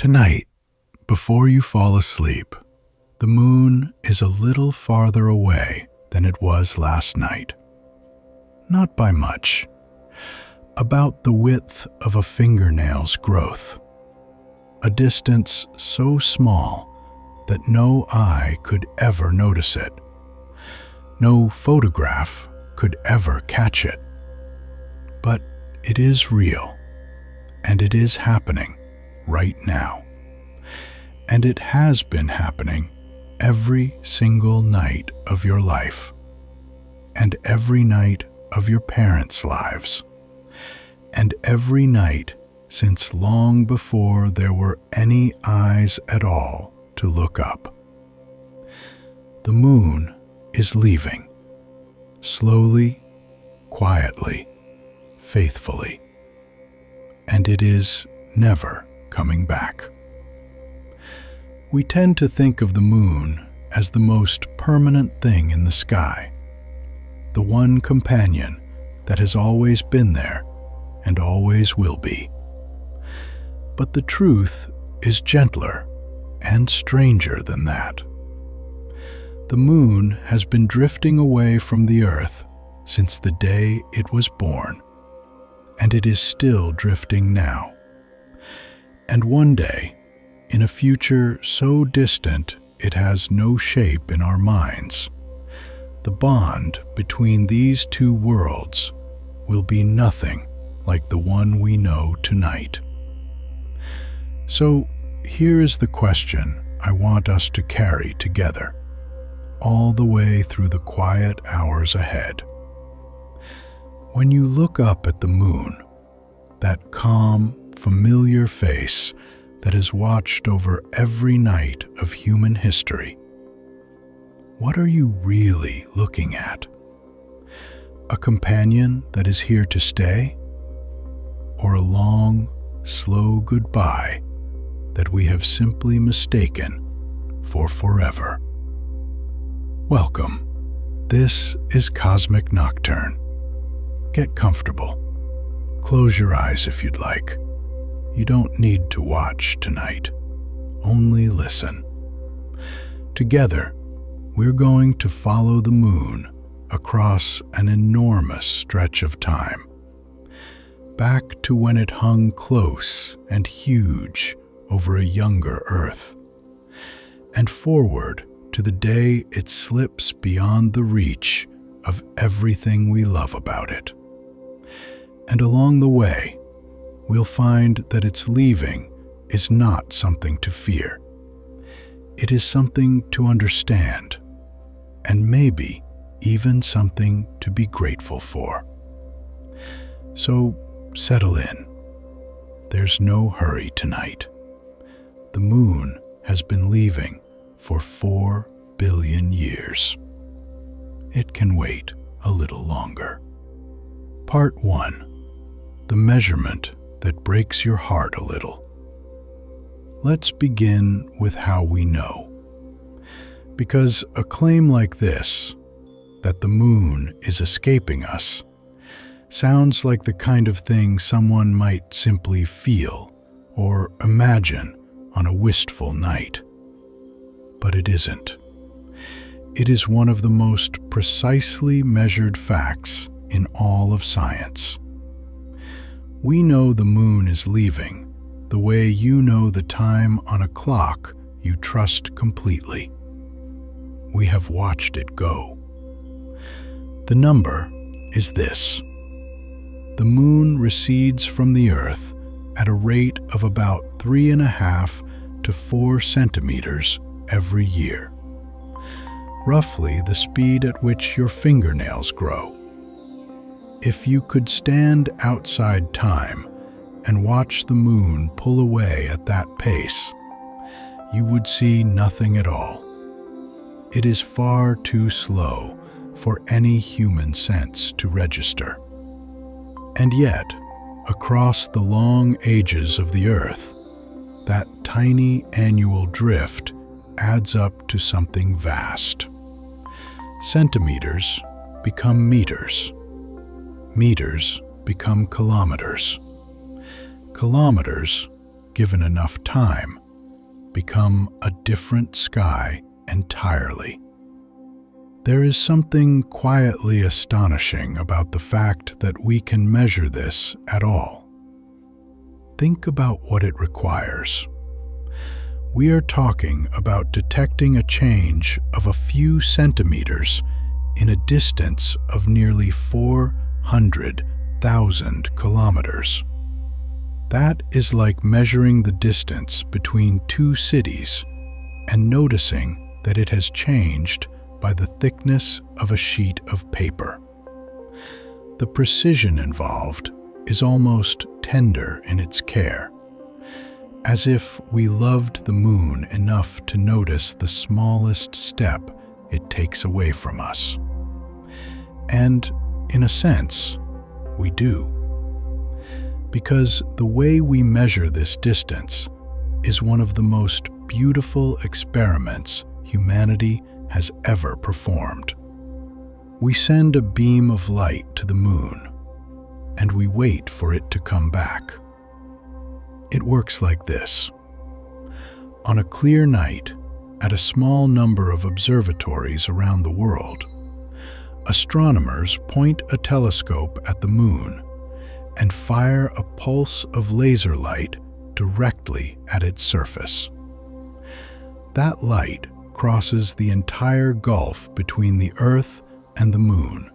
Tonight, before you fall asleep, the moon is a little farther away than it was last night. Not by much, about the width of a fingernail's growth, a distance so small that no eye could ever notice it. No photograph could ever catch it. But it is real, and it is happening right now. And it has been happening every single night of your life, and every night of your parents' lives, and every night since long before there were any eyes at all to look up. The moon is leaving, slowly, quietly, faithfully, and it is never coming back. We tend to think of the moon as the most permanent thing in the sky, the one companion that has always been there and always will be. But the truth is gentler and stranger than that. The moon has been drifting away from the earth since the day it was born, and it is still drifting now. And one day, in a future so distant it has no shape in our minds, the bond between these two worlds will be nothing like the one we know tonight. So here is the question I want us to carry together, all the way through the quiet hours ahead. When you look up at the moon, that calm, familiar face that has watched over every night of human history, what are you really looking at? A companion that is here to stay? Or a long, slow goodbye that we have simply mistaken for forever? Welcome. This is Cosmic Nocturne. Get comfortable. Close your eyes if you'd like. You don't need to watch tonight. Only listen. Together, we're going to follow the moon across an enormous stretch of time, back to when it hung close and huge over a younger Earth, and forward to the day it slips beyond the reach of everything we love about it. And along the way, we'll find that its leaving is not something to fear. It is something to understand, and maybe even something to be grateful for. So settle in. There's no hurry tonight. The moon has been leaving for 4 billion years. It can wait a little longer. Part 1. The measurement that breaks your heart a little. Let's begin with how we know. Because a claim like this, that the moon is escaping us, sounds like the kind of thing someone might simply feel or imagine on a wistful night. But it isn't. It is one of the most precisely measured facts in all of science. We know the moon is leaving the way you know the time on a clock you trust completely. We have watched it go. The number is this. The moon recedes from the Earth at a rate of about 3.5 to 4 centimeters every year, roughly the speed at which your fingernails grow. If you could stand outside time and watch the moon pull away at that pace, you would see nothing at all. It is far too slow for any human sense to register. And yet, across the long ages of the Earth, that tiny annual drift adds up to something vast. Centimeters become meters. Meters become kilometers. Kilometers given enough time, become a different sky entirely. There is something quietly astonishing about the fact that we can measure this at all. Think about what it requires. We are talking about detecting a change of a few centimeters in a distance of nearly 400,000 kilometers. That is like measuring the distance between two cities and noticing that it has changed by the thickness of a sheet of paper. The precision involved is almost tender in its care, as if we loved the moon enough to notice the smallest step it takes away from us. And, in a sense, we do. Because the way we measure this distance is one of the most beautiful experiments humanity has ever performed. We send a beam of light to the moon, and we wait for it to come back. It works like this. On a clear night, at a small number of observatories around the world, astronomers point a telescope at the moon and fire a pulse of laser light directly at its surface. That light crosses the entire gulf between the Earth and the moon,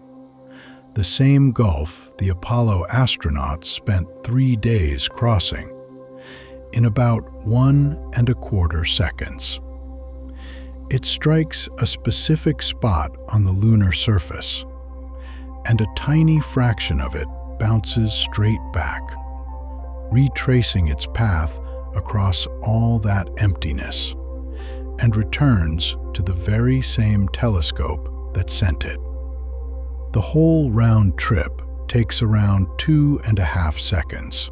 the same gulf the Apollo astronauts spent 3 days crossing, in about 1¼ seconds. It strikes a specific spot on the lunar surface, and a tiny fraction of it bounces straight back, retracing its path across all that emptiness, and returns to the very same telescope that sent it. The whole round trip takes around 2½ seconds.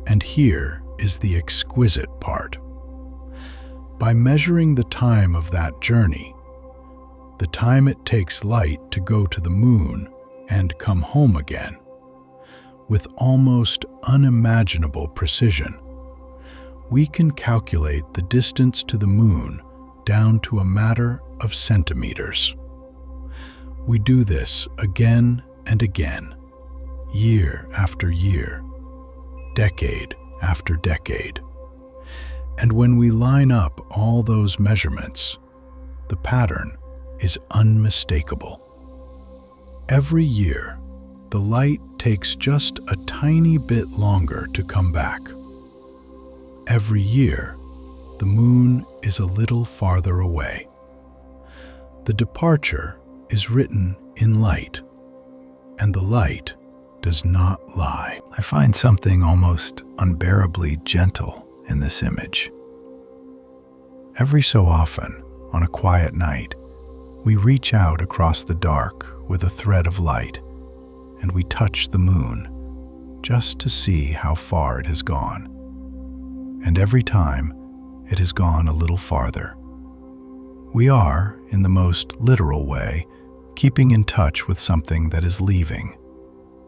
And here is the exquisite part. By measuring the time of that journey, the time it takes light to go to the moon and come home again, with almost unimaginable precision, we can calculate the distance to the moon down to a matter of centimeters. We do this again and again, year after year, decade after decade. And when we line up all those measurements, the pattern is unmistakable. Every year, the light takes just a tiny bit longer to come back. Every year, the moon is a little farther away. The departure is written in light, and the light does not lie. I find something almost unbearably gentle in this image. Every so often, on a quiet night, we reach out across the dark with a thread of light, and we touch the moon just to see how far it has gone. And every time, it has gone a little farther. We are, in the most literal way, keeping in touch with something that is leaving,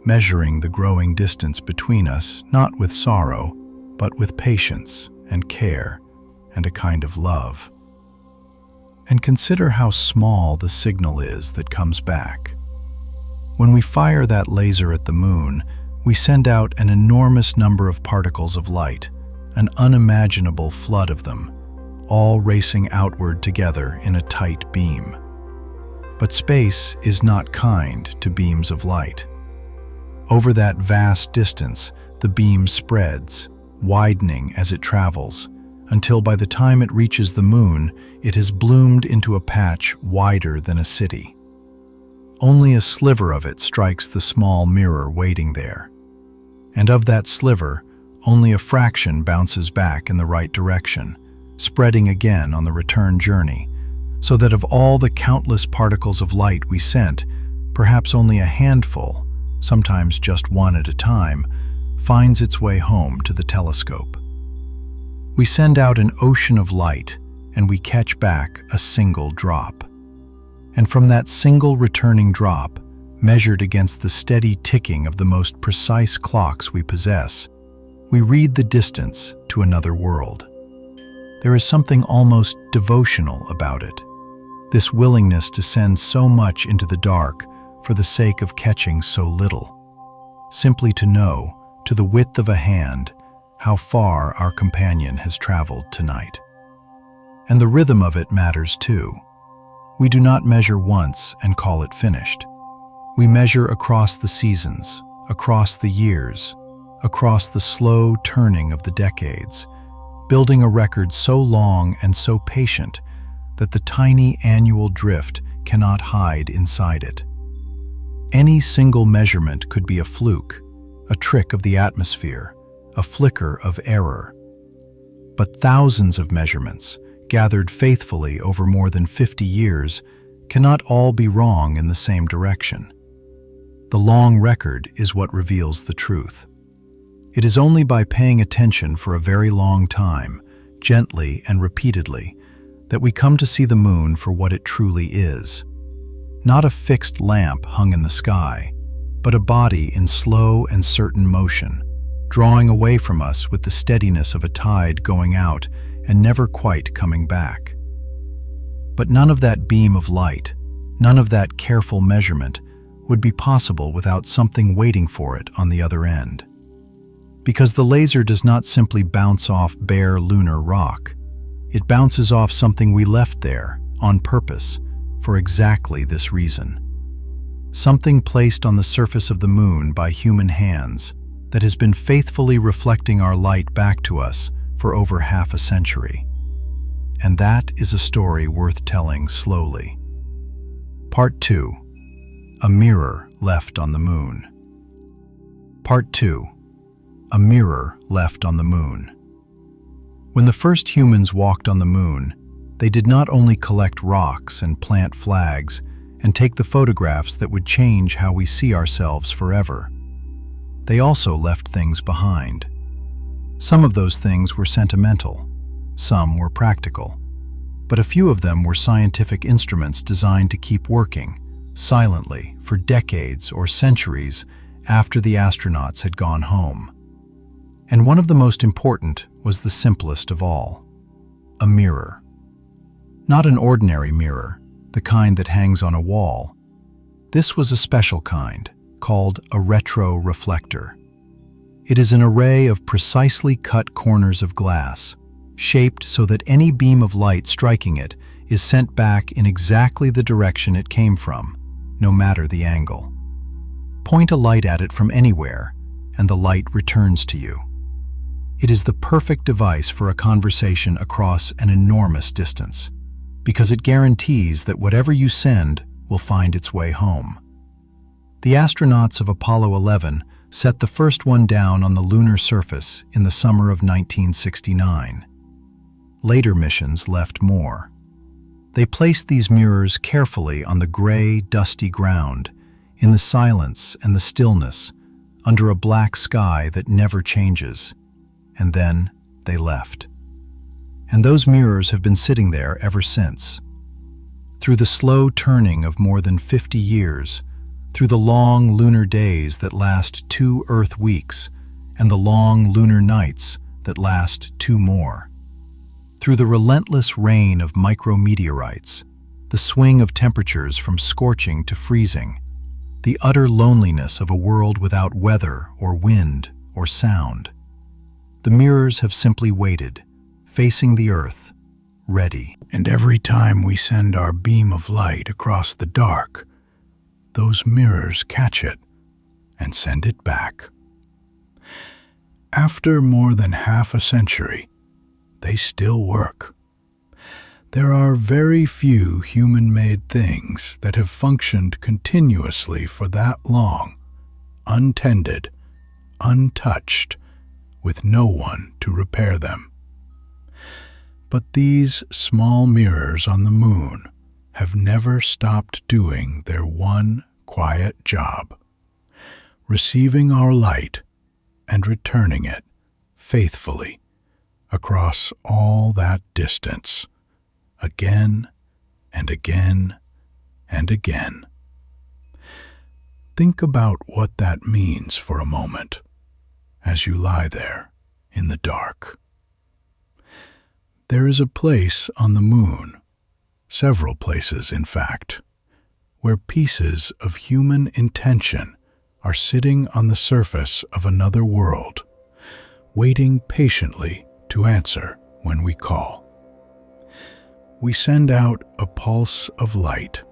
measuring the growing distance between us not with sorrow, but with patience and care and a kind of love. And consider how small the signal is that comes back. When we fire that laser at the moon, we send out an enormous number of particles of light, an unimaginable flood of them, all racing outward together in a tight beam. But space is not kind to beams of light. Over that vast distance, the beam spreads, widening as it travels, until by the time it reaches the moon, it has bloomed into a patch wider than a city. Only a sliver of it strikes the small mirror waiting there. And of that sliver, only a fraction bounces back in the right direction, spreading again on the return journey, so that of all the countless particles of light we sent, perhaps only a handful, sometimes just one at a time, finds its way home to the telescope. We send out an ocean of light, and we catch back a single drop. And from that single returning drop, measured against the steady ticking of the most precise clocks we possess, we read the distance to another world. There is something almost devotional about it, this willingness to send so much into the dark for the sake of catching so little, simply to know, to the width of a hand, how far our companion has traveled tonight. And the rhythm of it matters too. We do not measure once and call it finished. We measure across the seasons, across the years, across the slow turning of the decades, building a record so long and so patient that the tiny annual drift cannot hide inside it. Any single measurement could be a fluke, a trick of the atmosphere, a flicker of error. But thousands of measurements, gathered faithfully over more than 50 years, cannot all be wrong in the same direction. The long record is what reveals the truth. It is only by paying attention for a very long time, gently and repeatedly, that we come to see the moon for what it truly is. Not a fixed lamp hung in the sky, but a body in slow and certain motion, drawing away from us with the steadiness of a tide going out and never quite coming back. But none of that beam of light, none of that careful measurement would be possible without something waiting for it on the other end. Because the laser does not simply bounce off bare lunar rock. It bounces off something we left there, on purpose, for exactly this reason. Something placed on the surface of the moon by human hands that has been faithfully reflecting our light back to us for over half a century. And that is a story worth telling slowly. Part 2. A mirror left on the moon. Part 2. A mirror left on the moon. When the first humans walked on the moon, they did not only collect rocks and plant flags and take the photographs that would change how we see ourselves forever. They also left things behind. Some of those things were sentimental, some were practical, but a few of them were scientific instruments designed to keep working, silently, for decades or centuries after the astronauts had gone home. And one of the most important was the simplest of all, a mirror. Not an ordinary mirror, the kind that hangs on a wall. This was a special kind, called a retroreflector. It is an array of precisely cut corners of glass, shaped so that any beam of light striking it is sent back in exactly the direction it came from, no matter the angle. Point a light at it from anywhere, and the light returns to you. It is the perfect device for a conversation across an enormous distance, because it guarantees that whatever you send will find its way home. The astronauts of Apollo 11 set the first one down on the lunar surface in the summer of 1969. Later missions left more. They placed these mirrors carefully on the gray, dusty ground, in the silence and the stillness, under a black sky that never changes. And then they left. And those mirrors have been sitting there ever since. Through the slow turning of more than 50 years, through the long lunar days that last 2 Earth weeks, and the long lunar nights that last 2 more. Through the relentless rain of micrometeorites, the swing of temperatures from scorching to freezing, the utter loneliness of a world without weather or wind or sound. The mirrors have simply waited, facing the Earth, ready. And every time we send our beam of light across the dark, those mirrors catch it and send it back. After more than half a century, they still work. There are very few human-made things that have functioned continuously for that long, untended, untouched, with no one to repair them. But these small mirrors on the moon have never stopped doing their one quiet job, receiving our light and returning it faithfully across all that distance, again and again and again. Think about what that means for a moment as you lie there in the dark. There is a place on the moon, several places in fact, where pieces of human intention are sitting on the surface of another world, waiting patiently to answer when we call. We send out a pulse of light.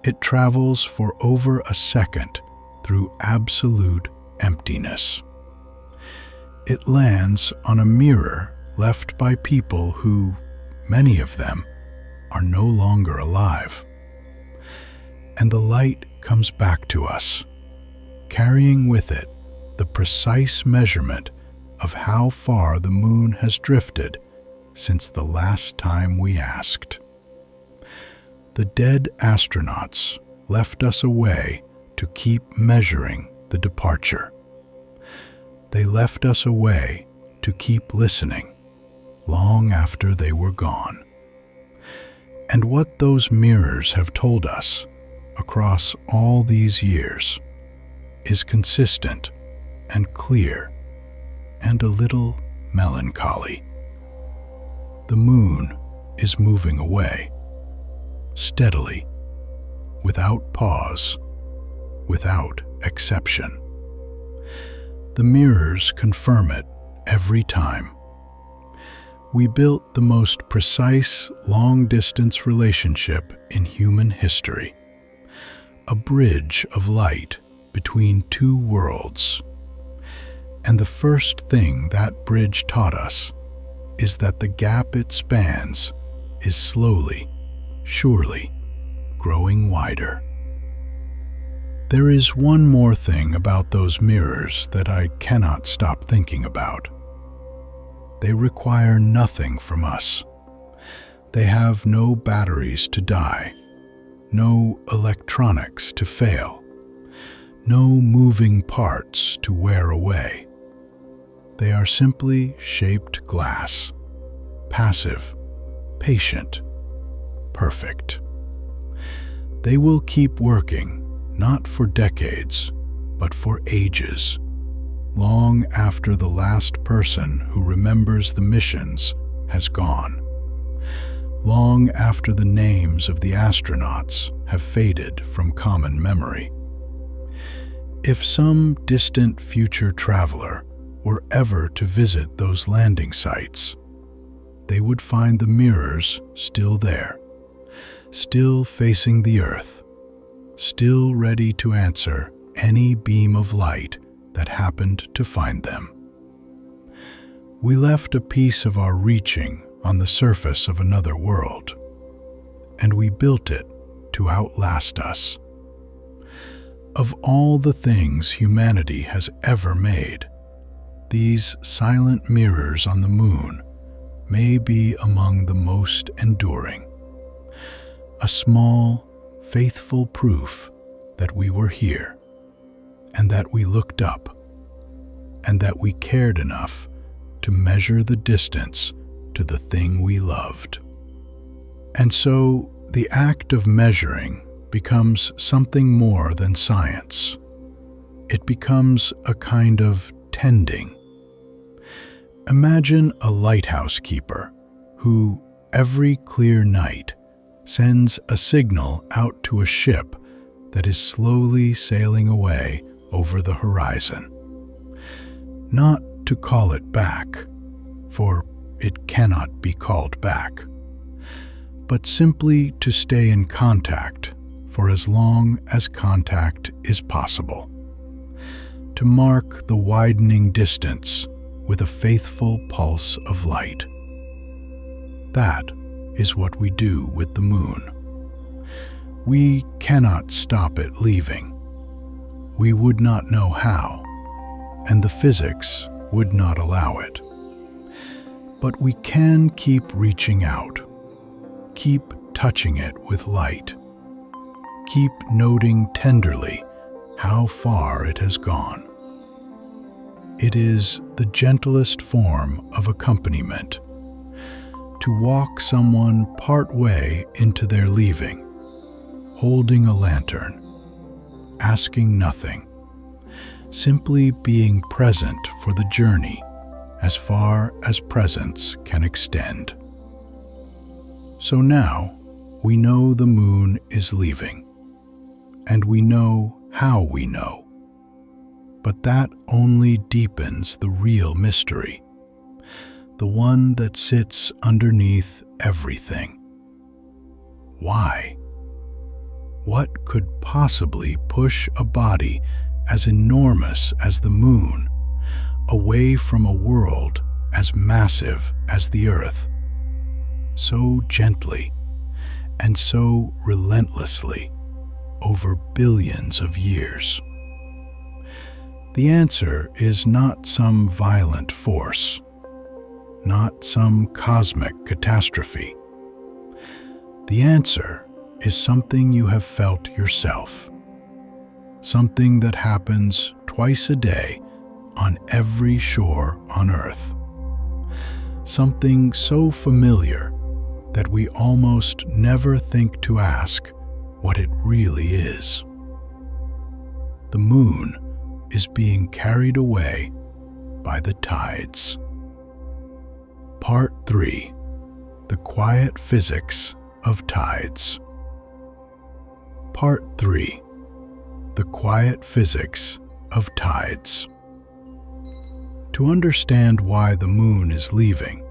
It travels for over a second through absolute emptiness. It lands on a mirror left by people who, many of them, are no longer alive. And the light comes back to us, carrying with it the precise measurement of how far the moon has drifted since the last time we asked. The dead astronauts left us a way to keep measuring the departure. They left us a way to keep listening long after they were gone. And what those mirrors have told us across all these years is consistent and clear and a little melancholy. The moon is moving away, steadily, without pause, without exception. The mirrors confirm it every time. We built the most precise long-distance relationship in human history, a bridge of light between two worlds. And the first thing that bridge taught us is that the gap it spans is slowly, surely, growing wider. There is one more thing about those mirrors that I cannot stop thinking about. They require nothing from us. They have no batteries to die, no electronics to fail, no moving parts to wear away. They are simply shaped glass, passive, patient, perfect. They will keep working, not for decades, but for ages, long after the last person who remembers the missions has gone, long after the names of the astronauts have faded from common memory. If some distant future traveler were ever to visit those landing sites, they would find the mirrors still there, still facing the Earth, still ready to answer any beam of light that happened to find them. We left a piece of our reaching on the surface of another world, and we built it to outlast us. Of all the things humanity has ever made, these silent mirrors on the moon may be among the most enduring. A small, faithful proof that we were here, and that we looked up, and that we cared enough to measure the distance to the thing we loved. And so the act of measuring becomes something more than science. It becomes a kind of tending. Imagine a lighthouse keeper who, every clear night, sends a signal out to a ship that is slowly sailing away over the horizon. Not to call it back, for it cannot be called back, but simply to stay in contact for as long as contact is possible, to mark the widening distance with a faithful pulse of light. That is what we do with the moon. We cannot stop it leaving. We would not know how, and the physics would not allow it. But we can keep reaching out, keep touching it with light, keep noting tenderly how far it has gone. It is the gentlest form of accompaniment, to walk someone part way into their leaving, holding a lantern, asking nothing, simply being present for the journey as far as presence can extend. So now we know the moon is leaving, and we know how we know. But that only deepens the real mystery, the one that sits underneath everything. Why? What could possibly push a body as enormous as the moon away from a world as massive as the Earth, so gently and so relentlessly over billions of years? The answer is not some violent force, not some cosmic catastrophe. The answer is something you have felt yourself, something that happens twice a day on every shore on Earth, something so familiar that we almost never think to ask what it really is. The moon is being carried away by the tides. Part 3. The Quiet Physics of Tides. Part 3. The Quiet Physics of Tides. To understand why the moon is leaving,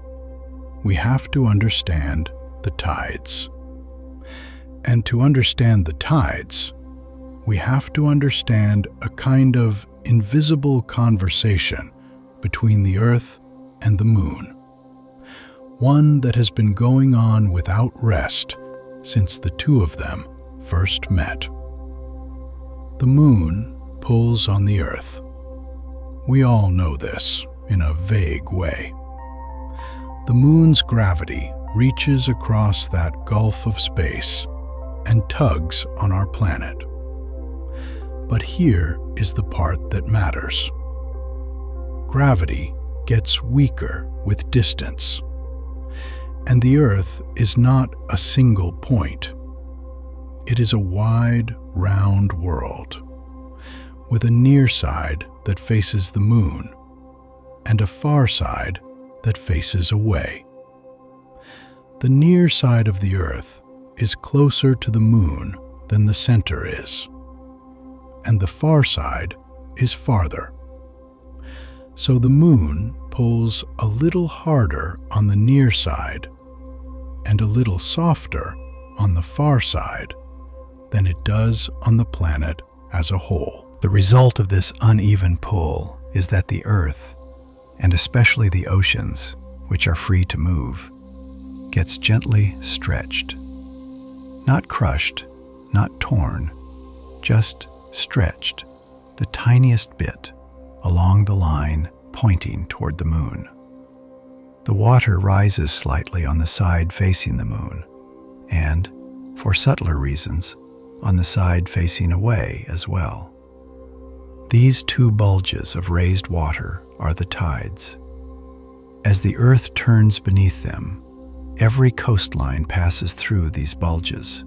we have to understand the tides. And to understand the tides, we have to understand a kind of invisible conversation between the Earth and the moon, one that has been going on without rest since the two of them first met. The moon pulls on the Earth. We all know this in a vague way. The moon's gravity reaches across that gulf of space and tugs on our planet. But here is the part that matters. Gravity gets weaker with distance, and the Earth is not a single point. It is a wide, round world, with a near side that faces the moon and a far side that faces away. The near side of the Earth is closer to the moon than the center is, and the far side is farther. So the moon pulls a little harder on the near side and a little softer on the far side than it does on the planet as a whole. The result of this uneven pull is that the Earth, and especially the oceans, which are free to move, gets gently stretched. Not crushed, not torn, just stretched, the tiniest bit, along the line pointing toward the moon. The water rises slightly on the side facing the moon, and, for subtler reasons, on the side facing away as well. These two bulges of raised water are the tides. As the Earth turns beneath them, every coastline passes through these bulges,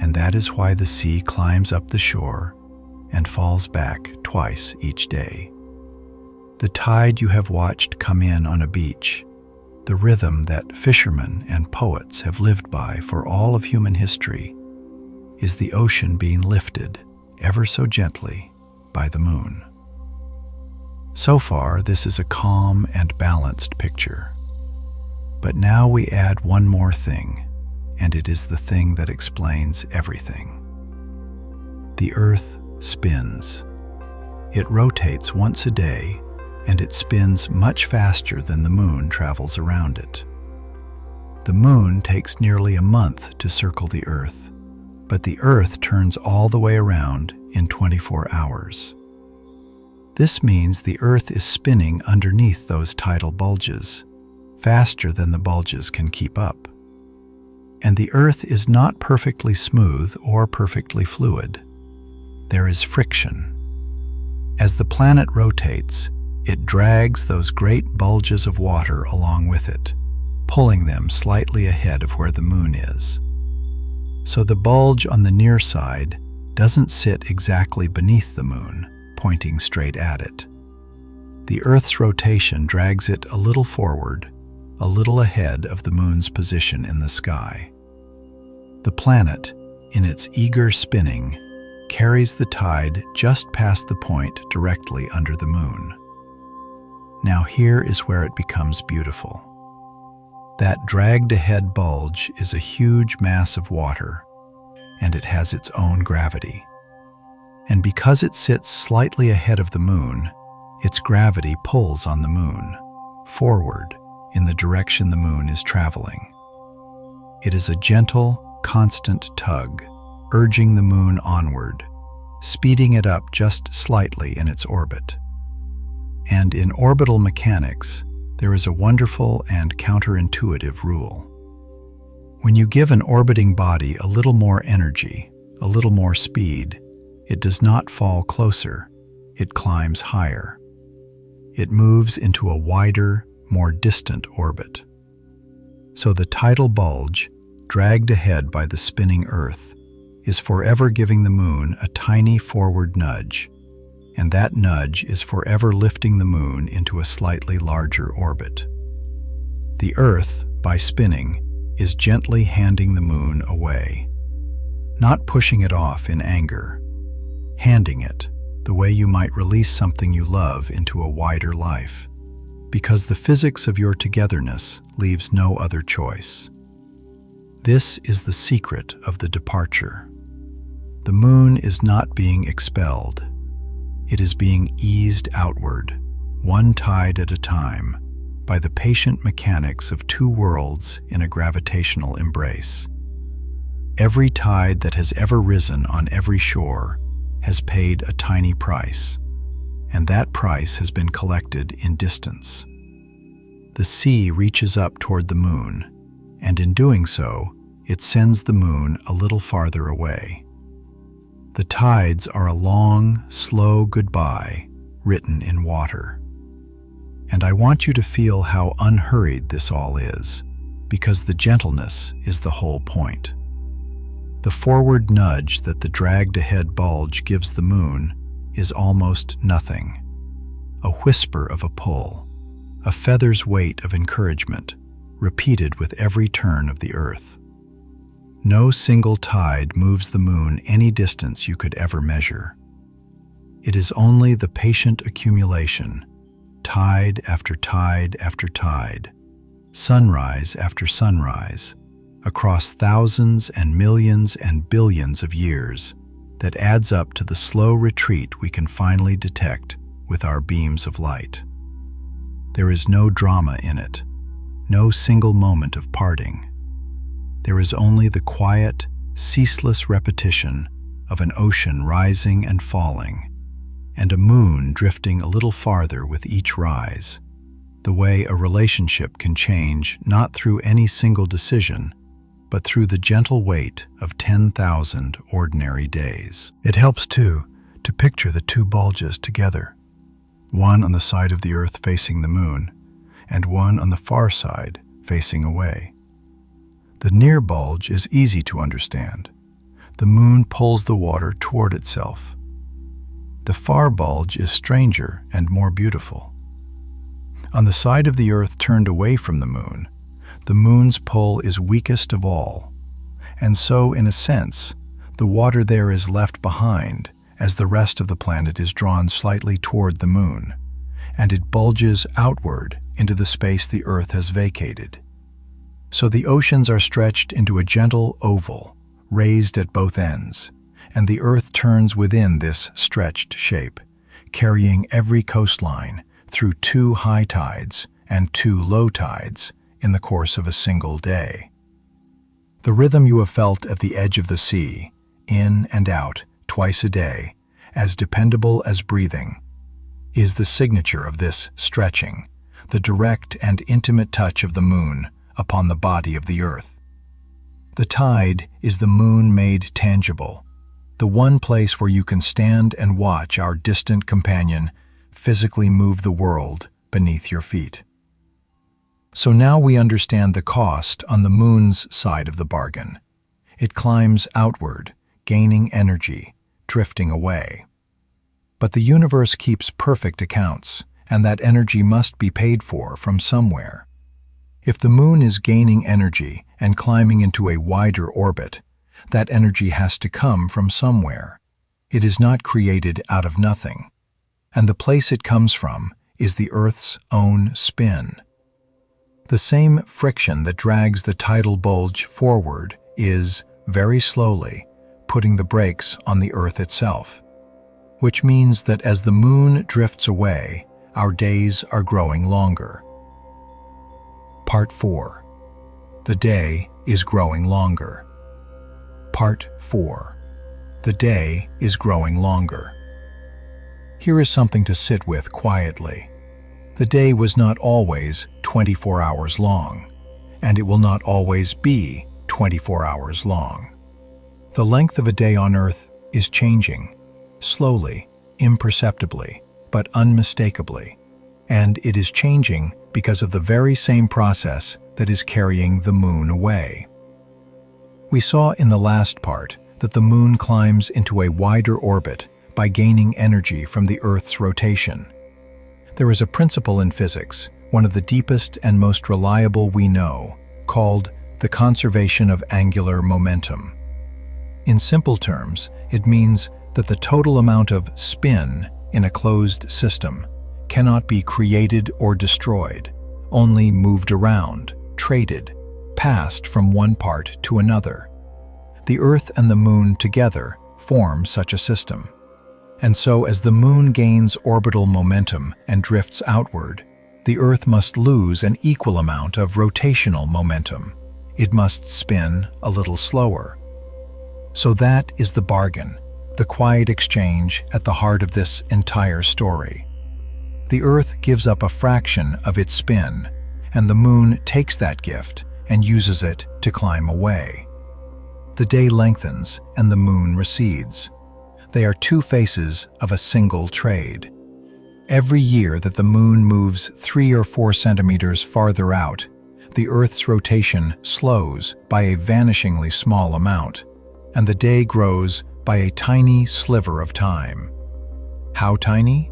and that is why the sea climbs up the shore and falls back twice each day. The tide you have watched come in on a beach, the rhythm that fishermen and poets have lived by for all of human history, is the ocean being lifted ever so gently by the moon. So far, this is a calm and balanced picture. But now we add one more thing, and it is the thing that explains everything. The Earth spins. It rotates once a day, and it spins much faster than the moon travels around it. The moon takes nearly a month to circle the Earth, but the Earth turns all the way around in 24 hours. This means the Earth is spinning underneath those tidal bulges, faster than the bulges can keep up. And the Earth is not perfectly smooth or perfectly fluid. There is friction. As the planet rotates, it drags those great bulges of water along with it, pulling them slightly ahead of where the moon is. So the bulge on the near side doesn't sit exactly beneath the moon, pointing straight at it. The Earth's rotation drags it a little forward, a little ahead of the moon's position in the sky. The planet, in its eager spinning, carries the tide just past the point directly under the moon. Now here is where it becomes beautiful. That dragged-ahead bulge is a huge mass of water, and it has its own gravity. And because it sits slightly ahead of the moon, its gravity pulls on the moon, forward, in the direction the moon is traveling. It is a gentle, constant tug, urging the moon onward, speeding it up just slightly in its orbit. And in orbital mechanics, there is a wonderful and counterintuitive rule. When you give an orbiting body a little more energy, a little more speed, it does not fall closer, it climbs higher. It moves into a wider, more distant orbit. So the tidal bulge, dragged ahead by the spinning Earth, is forever giving the moon a tiny forward nudge, and that nudge is forever lifting the moon into a slightly larger orbit. The Earth, by spinning, is gently handing the moon away, not pushing it off in anger, handing it the way you might release something you love into a wider life, because the physics of your togetherness leaves no other choice. This is the secret of the departure. The moon is not being expelled. It is being eased outward, one tide at a time, by the patient mechanics of two worlds in a gravitational embrace. Every tide that has ever risen on every shore has paid a tiny price, and that price has been collected in distance. The sea reaches up toward the moon, and in doing so, it sends the moon a little farther away. The tides are a long, slow goodbye written in water. And I want you to feel how unhurried this all is, because the gentleness is the whole point. The forward nudge that the dragged-ahead bulge gives the moon is almost nothing. A whisper of a pull, a feather's weight of encouragement, repeated with every turn of the Earth. No single tide moves the moon any distance you could ever measure. It is only the patient accumulation, tide after tide after tide, sunrise after sunrise, across thousands and millions and billions of years, that adds up to the slow retreat we can finally detect with our beams of light. There is no drama in it, no single moment of parting. There is only the quiet, ceaseless repetition of an ocean rising and falling, and a moon drifting a little farther with each rise, the way a relationship can change not through any single decision, but through the gentle weight of 10,000 ordinary days. It helps, too, to picture the two bulges together, one on the side of the Earth facing the moon, and one on the far side facing away. The near bulge is easy to understand. The moon pulls the water toward itself. The far bulge is stranger and more beautiful. On the side of the Earth turned away from the moon's pull is weakest of all, and so, in a sense, the water there is left behind as the rest of the planet is drawn slightly toward the moon, and it bulges outward into the space the Earth has vacated. So the oceans are stretched into a gentle oval, raised at both ends, and the Earth turns within this stretched shape, carrying every coastline through 2 high tides and 2 low tides in the course of a single day. The rhythm you have felt at the edge of the sea, in and out, twice a day, as dependable as breathing, is the signature of this stretching, the direct and intimate touch of the moon upon the body of the Earth. The tide is the moon made tangible, the one place where you can stand and watch our distant companion physically move the world beneath your feet. So now we understand the cost on the moon's side of the bargain. It climbs outward, gaining energy, drifting away. But the universe keeps perfect accounts, and that energy must be paid for from somewhere. If the moon is gaining energy and climbing into a wider orbit, that energy has to come from somewhere. It is not created out of nothing. And the place it comes from is the Earth's own spin. The same friction that drags the tidal bulge forward is, very slowly, putting the brakes on the Earth itself. Which means that as the moon drifts away, our days are growing longer. Part 4. The day is growing longer. Part 4. The day is growing longer. Here is something to sit with quietly. The day was not always 24 hours long, and it will not always be 24 hours long. The length of a day on Earth is changing, slowly, imperceptibly, but unmistakably, and it is changing because of the very same process that is carrying the moon away. We saw in the last part that the moon climbs into a wider orbit by gaining energy from the Earth's rotation. There is a principle in physics, one of the deepest and most reliable we know, called the conservation of angular momentum. In simple terms, it means that the total amount of spin in a closed system cannot be created or destroyed, only moved around, traded, passed from one part to another. The Earth and the moon together form such a system. And so as the moon gains orbital momentum and drifts outward, the Earth must lose an equal amount of rotational momentum. It must spin a little slower. So that is the bargain, the quiet exchange at the heart of this entire story. The Earth gives up a fraction of its spin, and the moon takes that gift and uses it to climb away. The day lengthens and the moon recedes. They are two faces of a single trade. Every year that the moon moves 3 or 4 centimeters farther out, the Earth's rotation slows by a vanishingly small amount, and the day grows by a tiny sliver of time. How tiny?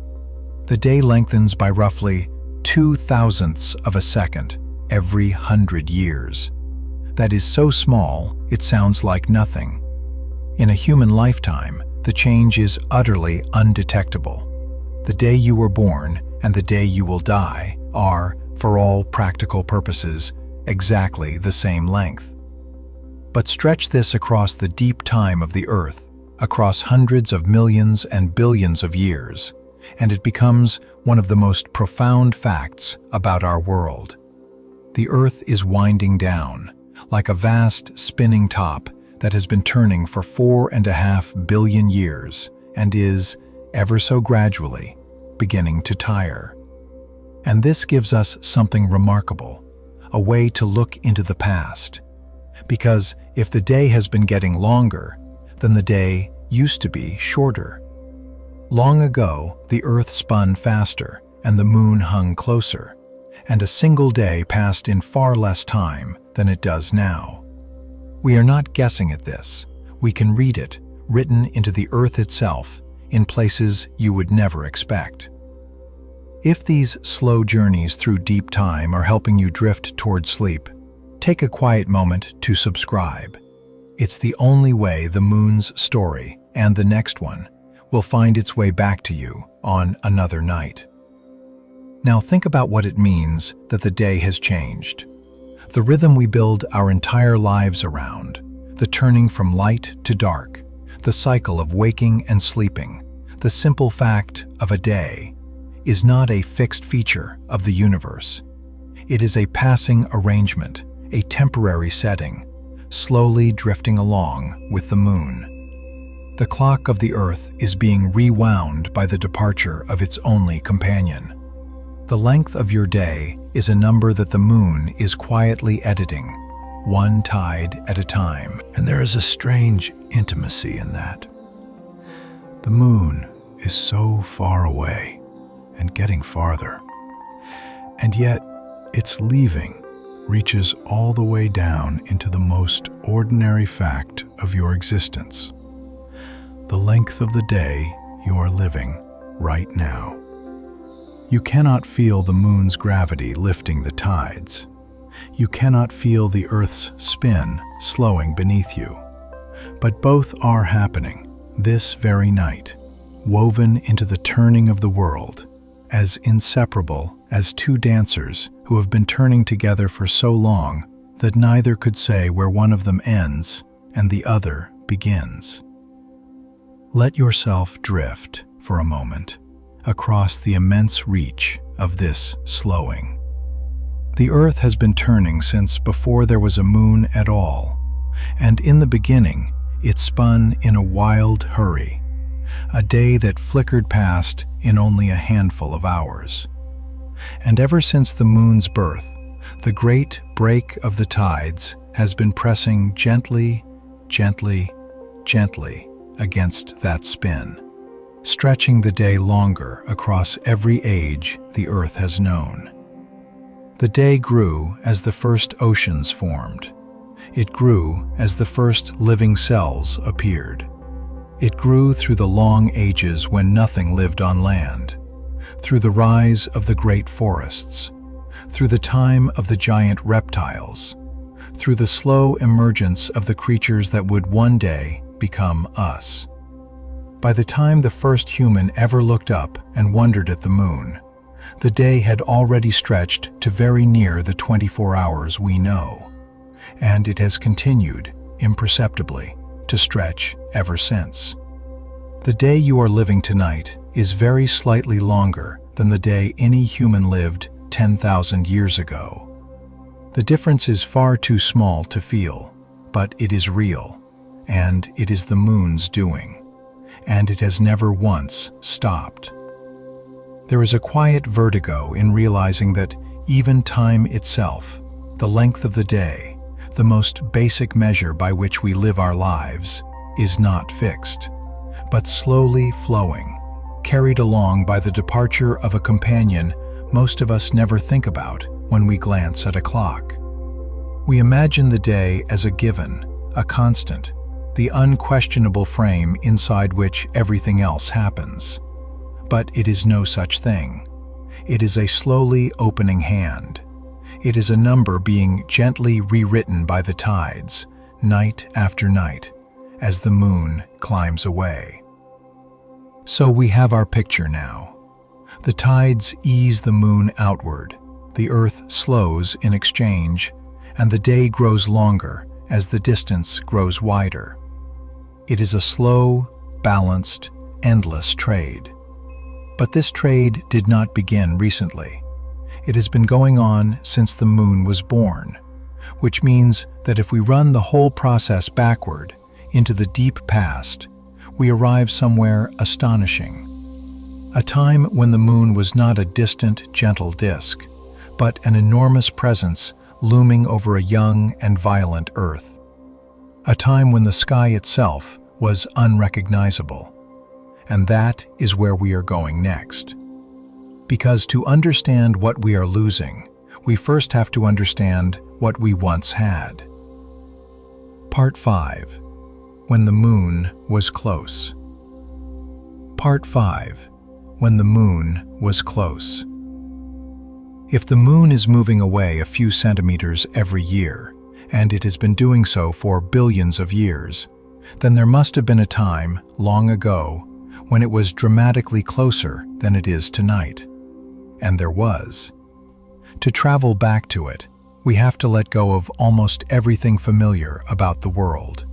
The day lengthens by roughly 0.002 of a second every 100 years. That is so small, it sounds like nothing. In a human lifetime, the change is utterly undetectable. The day you were born and the day you will die are, for all practical purposes, exactly the same length. But stretch this across the deep time of the Earth, across hundreds of millions and billions of years, and it becomes one of the most profound facts about our world. The Earth is winding down, like a vast spinning top that has been turning for 4.5 billion years and is, ever so gradually, beginning to tire. And this gives us something remarkable, a way to look into the past. Because if the day has been getting longer, then the day used to be shorter. Long ago, the Earth spun faster and the moon hung closer, and a single day passed in far less time than it does now. We are not guessing at this. We can read it, written into the Earth itself, in places you would never expect. If these slow journeys through deep time are helping you drift toward sleep, take a quiet moment to subscribe. It's the only way the moon's story, and the next one, will find its way back to you on another night. Now think about what it means that the day has changed. The rhythm we build our entire lives around, the turning from light to dark, the cycle of waking and sleeping, the simple fact of a day, is not a fixed feature of the universe. It is a passing arrangement, a temporary setting, slowly drifting along with the moon. The clock of the Earth is being rewound by the departure of its only companion. The length of your day is a number that the moon is quietly editing, one tide at a time. And there is a strange intimacy in that. The moon is so far away and getting farther, and yet its leaving reaches all the way down into the most ordinary fact of your existence, the length of the day you are living right now. You cannot feel the moon's gravity lifting the tides. You cannot feel the Earth's spin slowing beneath you. But both are happening this very night, woven into the turning of the world, as inseparable as two dancers who have been turning together for so long that neither could say where one of them ends and the other begins. Let yourself drift for a moment across the immense reach of this slowing. The Earth has been turning since before there was a moon at all, and in the beginning it spun in a wild hurry, a day that flickered past in only a handful of hours. And ever since the moon's birth, the great break of the tides has been pressing gently, gently, gently against that spin, stretching the day longer across every age the Earth has known. The day grew as the first oceans formed. It grew as the first living cells appeared. It grew through the long ages when nothing lived on land, through the rise of the great forests, through the time of the giant reptiles, through the slow emergence of the creatures that would one day become us. By the time the first human ever looked up and wondered at the moon, the day had already stretched to very near the 24 hours we know, and it has continued, imperceptibly, to stretch ever since. The day you are living tonight is very slightly longer than the day any human lived 10,000 years ago. The difference is far too small to feel, but it is real, and it is the moon's doing, and it has never once stopped. There is a quiet vertigo in realizing that even time itself, the length of the day, the most basic measure by which we live our lives, is not fixed, but slowly flowing, carried along by the departure of a companion most of us never think about when we glance at a clock. We imagine the day as a given, a constant, the unquestionable frame inside which everything else happens. But it is no such thing. It is a slowly opening hand. It is a number being gently rewritten by the tides, night after night, as the moon climbs away. So we have our picture now. The tides ease the moon outward, the Earth slows in exchange, and the day grows longer as the distance grows wider. It is a slow, balanced, endless trade. But this trade did not begin recently. It has been going on since the moon was born, which means that if we run the whole process backward into the deep past, we arrive somewhere astonishing. A time when the moon was not a distant, gentle disk, but an enormous presence looming over a young and violent Earth. A time when the sky itself was unrecognizable. And that is where we are going next. Because to understand what we are losing, we first have to understand what we once had. Part 5. When the moon was close. Part 5. When the moon was close. If the moon is moving away a few centimeters every year, and it has been doing so for billions of years, then there must have been a time, long ago, when it was dramatically closer than it is tonight. And there was. To travel back to it, we have to let go of almost everything familiar about the world,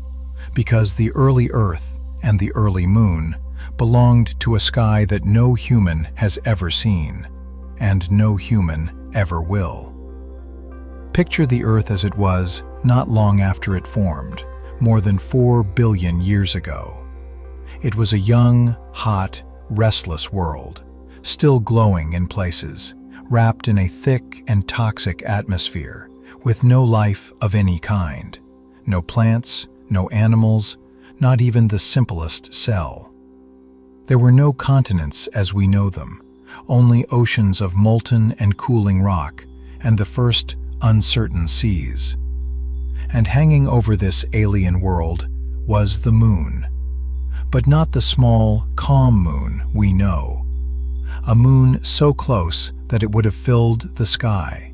because the early Earth and the early moon belonged to a sky that no human has ever seen, and no human ever will. Picture the Earth as it was not long after it formed, more than 4 billion years ago. It was a young, hot, restless world, still glowing in places, wrapped in a thick and toxic atmosphere, with no life of any kind. No plants, no animals, not even the simplest cell. There were no continents as we know them, only oceans of molten and cooling rock, and the first uncertain seas. And hanging over this alien world was the moon. But not the small, calm moon we know. A moon so close that it would have filled the sky.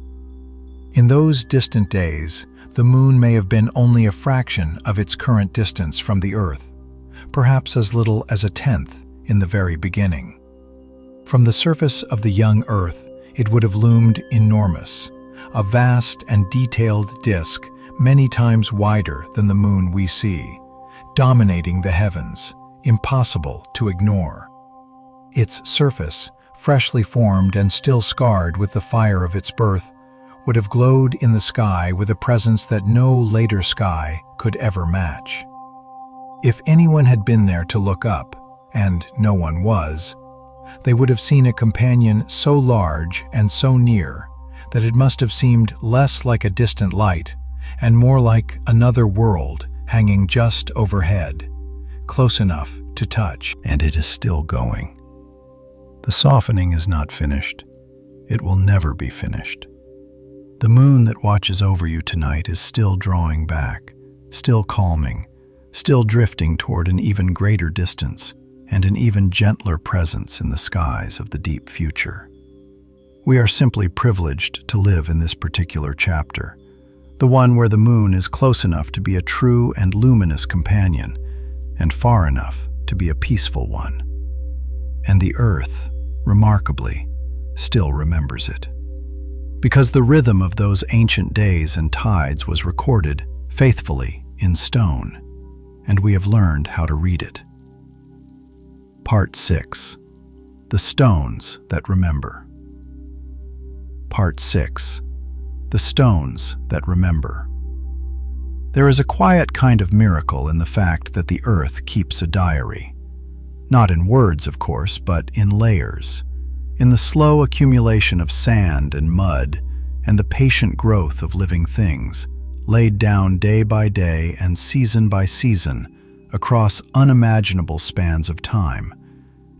In those distant days, the moon may have been only a fraction of its current distance from the Earth, perhaps as little as a tenth in the very beginning. From the surface of the young Earth, it would have loomed enormous, a vast and detailed disk many times wider than the moon we see, dominating the heavens, impossible to ignore. Its surface, freshly formed and still scarred with the fire of its birth, would have glowed in the sky with a presence that no later sky could ever match. If anyone had been there to look up, and no one was, they would have seen a companion so large and so near that it must have seemed less like a distant light and more like another world hanging just overhead, close enough to touch. And it is still going. The softening is not finished. It will never be finished. The moon that watches over you tonight is still drawing back, still calming, still drifting toward an even greater distance and an even gentler presence in the skies of the deep future. We are simply privileged to live in this particular chapter, the one where the moon is close enough to be a true and luminous companion, and far enough to be a peaceful one. And the Earth, remarkably, still remembers it. Because the rhythm of those ancient days and tides was recorded faithfully in stone, and we have learned how to read it. Part 6. The Stones That Remember. Part 6. The Stones That Remember. There is a quiet kind of miracle in the fact that the Earth keeps a diary. Not in words, of course, but in layers, in the slow accumulation of sand and mud and the patient growth of living things, laid down day by day and season by season across unimaginable spans of time,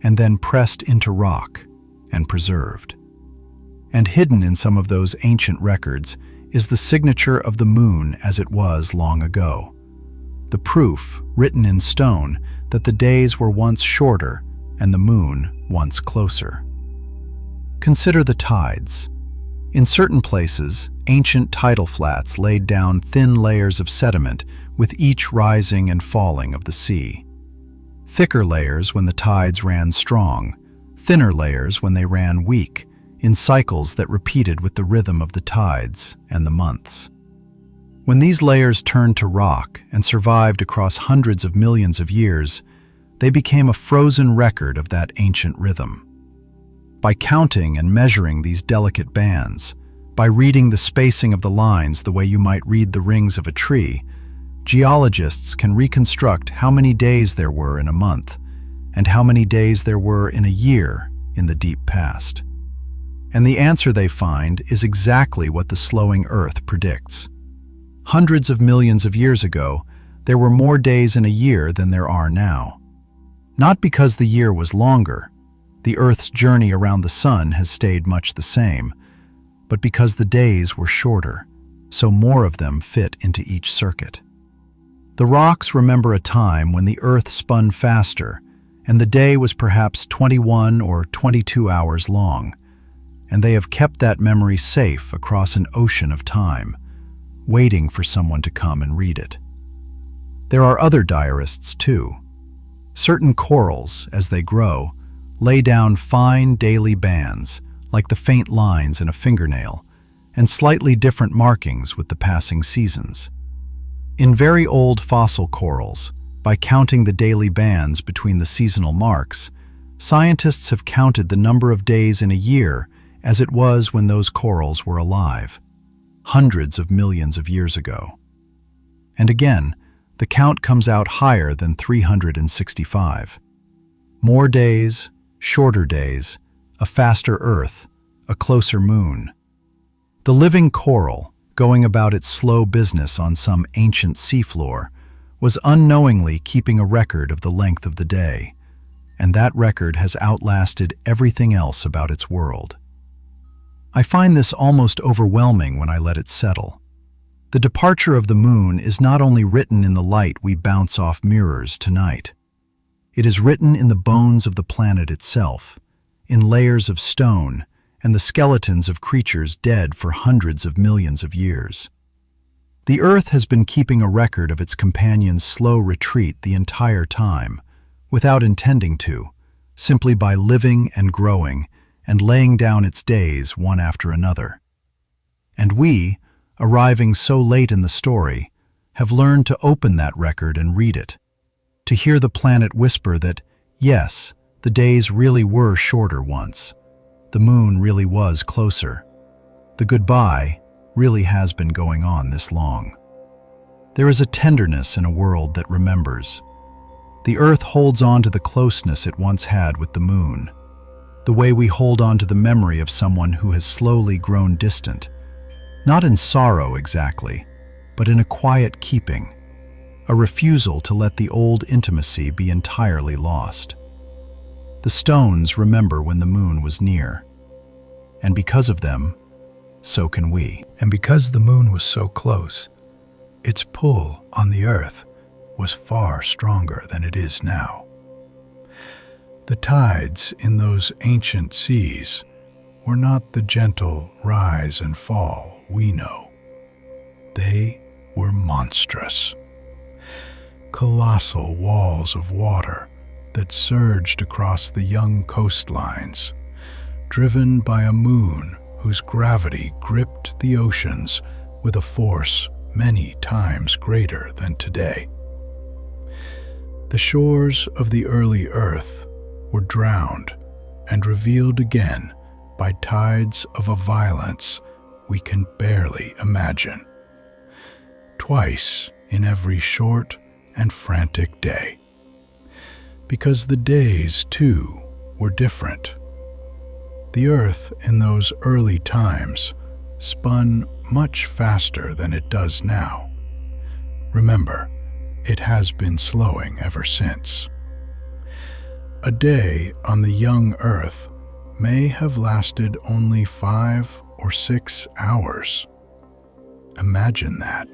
and then pressed into rock and preserved. And hidden in some of those ancient records is the signature of the moon as it was long ago, the proof, written in stone, that the days were once shorter and the moon once closer. Consider the tides. In certain places, ancient tidal flats laid down thin layers of sediment with each rising and falling of the sea. Thicker layers when the tides ran strong, thinner layers when they ran weak, in cycles that repeated with the rhythm of the tides and the months. When these layers turned to rock and survived across hundreds of millions of years, they became a frozen record of that ancient rhythm. By counting and measuring these delicate bands, by reading the spacing of the lines the way you might read the rings of a tree, geologists can reconstruct how many days there were in a month and how many days there were in a year in the deep past. And the answer they find is exactly what the slowing Earth predicts. Hundreds of millions of years ago, there were more days in a year than there are now. Not because the year was longer, the Earth's journey around the sun has stayed much the same, but because the days were shorter, so more of them fit into each circuit. The rocks remember a time when the Earth spun faster, and the day was perhaps 21 or 22 hours long, and they have kept that memory safe across an ocean of time, waiting for someone to come and read it. There are other diarists, too. Certain corals, as they grow, lay down fine daily bands, like the faint lines in a fingernail, and slightly different markings with the passing seasons. In very old fossil corals, by counting the daily bands between the seasonal marks, scientists have counted the number of days in a year as it was when those corals were alive, hundreds of millions of years ago. And again, the count comes out higher than 365. More days, shorter days, a faster Earth, a closer moon. The living coral, going about its slow business on some ancient seafloor, was unknowingly keeping a record of the length of the day, and that record has outlasted everything else about its world. I find this almost overwhelming when I let it settle. The departure of the moon is not only written in the light we bounce off mirrors tonight. It is written in the bones of the planet itself, in layers of stone and the skeletons of creatures dead for hundreds of millions of years. The Earth has been keeping a record of its companion's slow retreat the entire time, without intending to, simply by living and growing and laying down its days one after another. And we, arriving so late in the story, have learned to open that record and read it, to hear the planet whisper that, yes, the days really were shorter once, the moon really was closer, the goodbye really has been going on this long. There is a tenderness in a world that remembers. The Earth holds on to the closeness it once had with the moon, the way we hold on to the memory of someone who has slowly grown distant, not in sorrow exactly, but in a quiet keeping, a refusal to let the old intimacy be entirely lost. The stones remember when the moon was near, and because of them, so can we. And because the moon was so close, its pull on the Earth was far stronger than it is now. The tides in those ancient seas were not the gentle rise and fall we know. They were monstrous. Colossal walls of water that surged across the young coastlines, driven by a moon whose gravity gripped the oceans with a force many times greater than today. The shores of the early Earth were drowned and revealed again by tides of a violence we can barely imagine. Twice in every short and frantic day. Because the days, too, were different. The Earth in those early times spun much faster than it does now. Remember, it has been slowing ever since. A day on the young Earth may have lasted only 5 or 6 hours. Imagine that.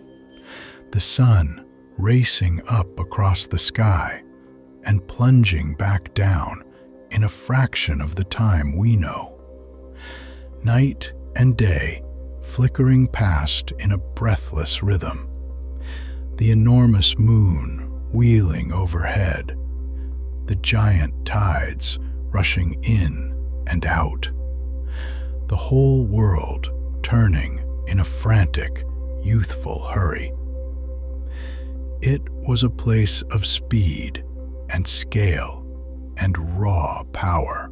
The sun racing up across the sky and plunging back down in a fraction of the time we know. Night and day flickering past in a breathless rhythm. The enormous moon wheeling overhead. The giant tides rushing in and out. The whole world turning in a frantic, youthful hurry. It was a place of speed and scale and raw power,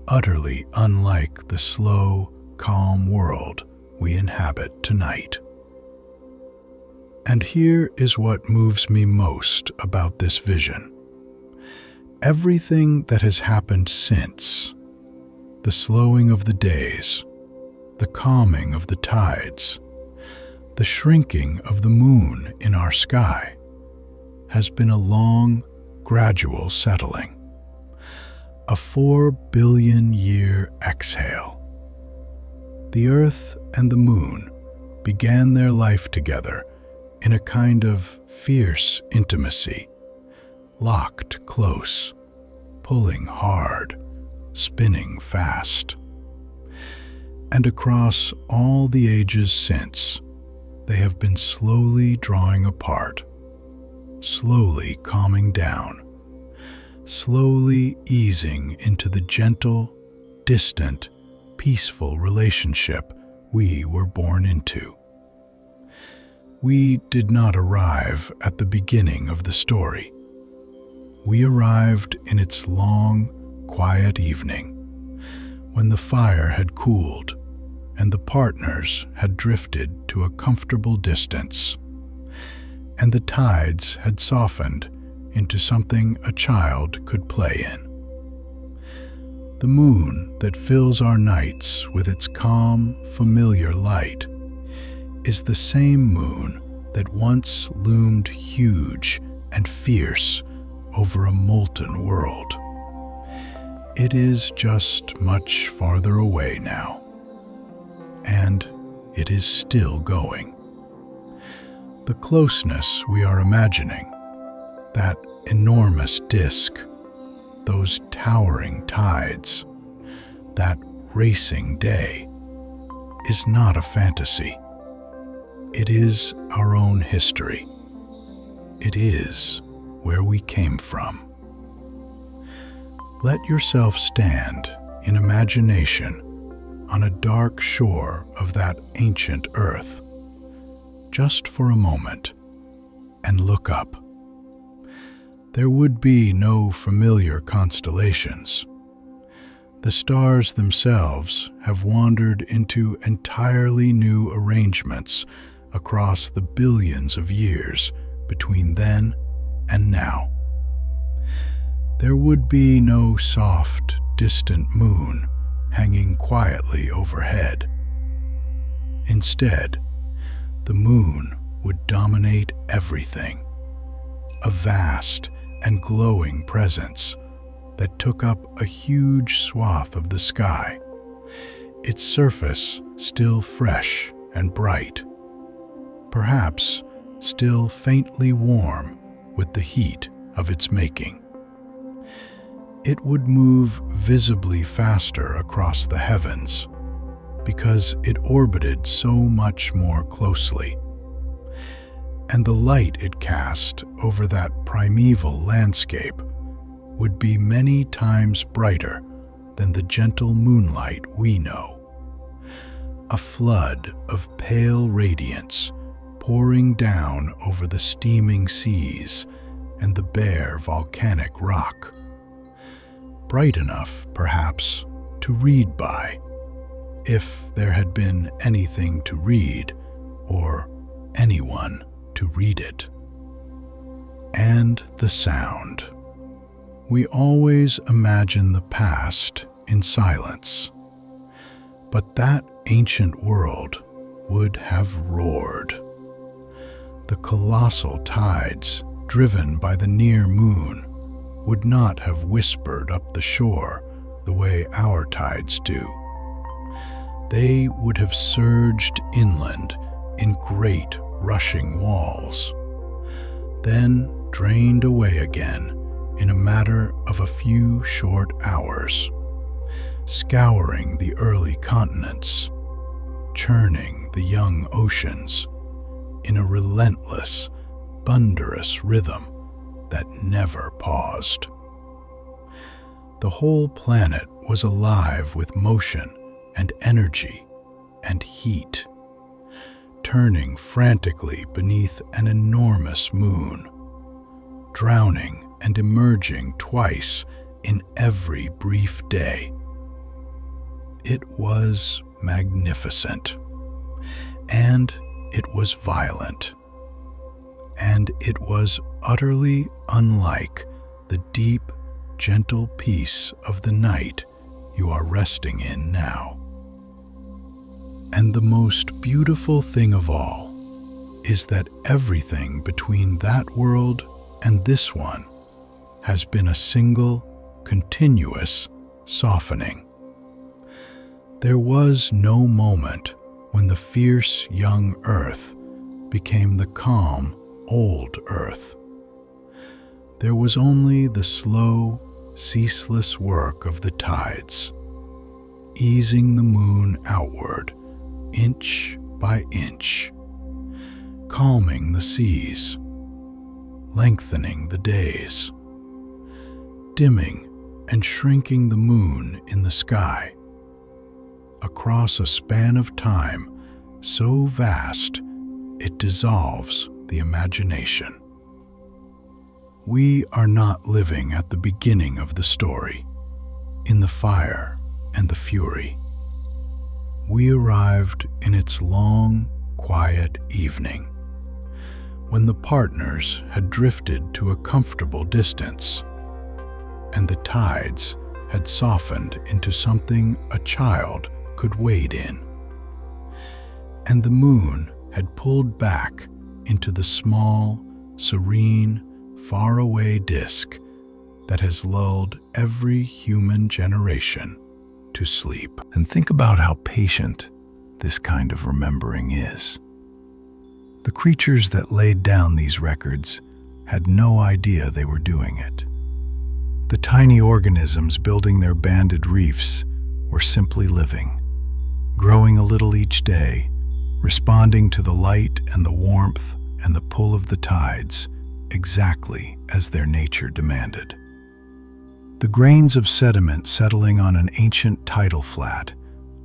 utterly unlike the slow, calm world we inhabit tonight. And here is what moves me most about this vision. Everything that has happened since, the slowing of the days, the calming of the tides, the shrinking of the moon in our sky, has been a long, gradual settling, a 4 billion year exhale. The Earth and the moon began their life together in a kind of fierce intimacy, locked close, pulling hard, spinning fast. And across all the ages since, they have been slowly drawing apart, slowly calming down, slowly easing into the gentle, distant, peaceful relationship we were born into. We did not arrive at the beginning of the story. We arrived in its long, quiet evening, when the fire had cooled and the partners had drifted to a comfortable distance, and the tides had softened into something a child could play in. The moon that fills our nights with its calm, familiar light is the same moon that once loomed huge and fierce over a molten world. It is just much farther away now, and it is still going. The closeness we are imagining, that enormous disk, those towering tides, that racing day is not a fantasy. It is our own history. It is where we came from. Let yourself stand in imagination on a dark shore of that ancient earth, just for a moment, and look up. There would be no familiar constellations. The stars themselves have wandered into entirely new arrangements across the billions of years between then and now. There would be no soft, distant moon hanging quietly overhead. Instead, the moon would dominate everything, a vast and glowing presence that took up a huge swath of the sky, its surface still fresh and bright, perhaps still faintly warm with the heat of its making. It would move visibly faster across the heavens because it orbited so much more closely, and the light it cast over that primeval landscape would be many times brighter than the gentle moonlight we know. A flood of pale radiance pouring down over the steaming seas and the bare volcanic rock. Bright enough, perhaps, to read by, if there had been anything to read or anyone to read it. And the sound. We always imagine the past in silence, but that ancient world would have roared. The colossal tides, driven by the near moon, would not have whispered up the shore the way our tides do. They would have surged inland in great rushing walls, then drained away again in a matter of a few short hours, scouring the early continents, churning the young oceans in a relentless, thunderous rhythm that never paused. The whole planet was alive with motion and energy and heat, turning frantically beneath an enormous moon, drowning and emerging twice in every brief day. It was magnificent, and it was violent, and it was utterly unlike the deep, gentle peace of the night you are resting in now. And the most beautiful thing of all is that everything between that world and this one has been a single, continuous softening. There was no moment when the fierce young earth became the calm old earth. There was only the slow, ceaseless work of the tides, easing the moon outward, inch by inch, calming the seas, lengthening the days, dimming and shrinking the moon in the sky, across a span of time so vast it dissolves the imagination. We are not living at the beginning of the story, in the fire and the fury. We arrived in its long, quiet evening, when the partners had drifted to a comfortable distance, and the tides had softened into something a child could wade in, and the moon had pulled back into the small, serene, faraway disk that has lulled every human generation to sleep. And think about how patient this kind of remembering is. The creatures that laid down these records had no idea they were doing it. The tiny organisms building their banded reefs were simply living, growing a little each day, responding to the light and the warmth and the pull of the tides exactly as their nature demanded. The grains of sediment settling on an ancient tidal flat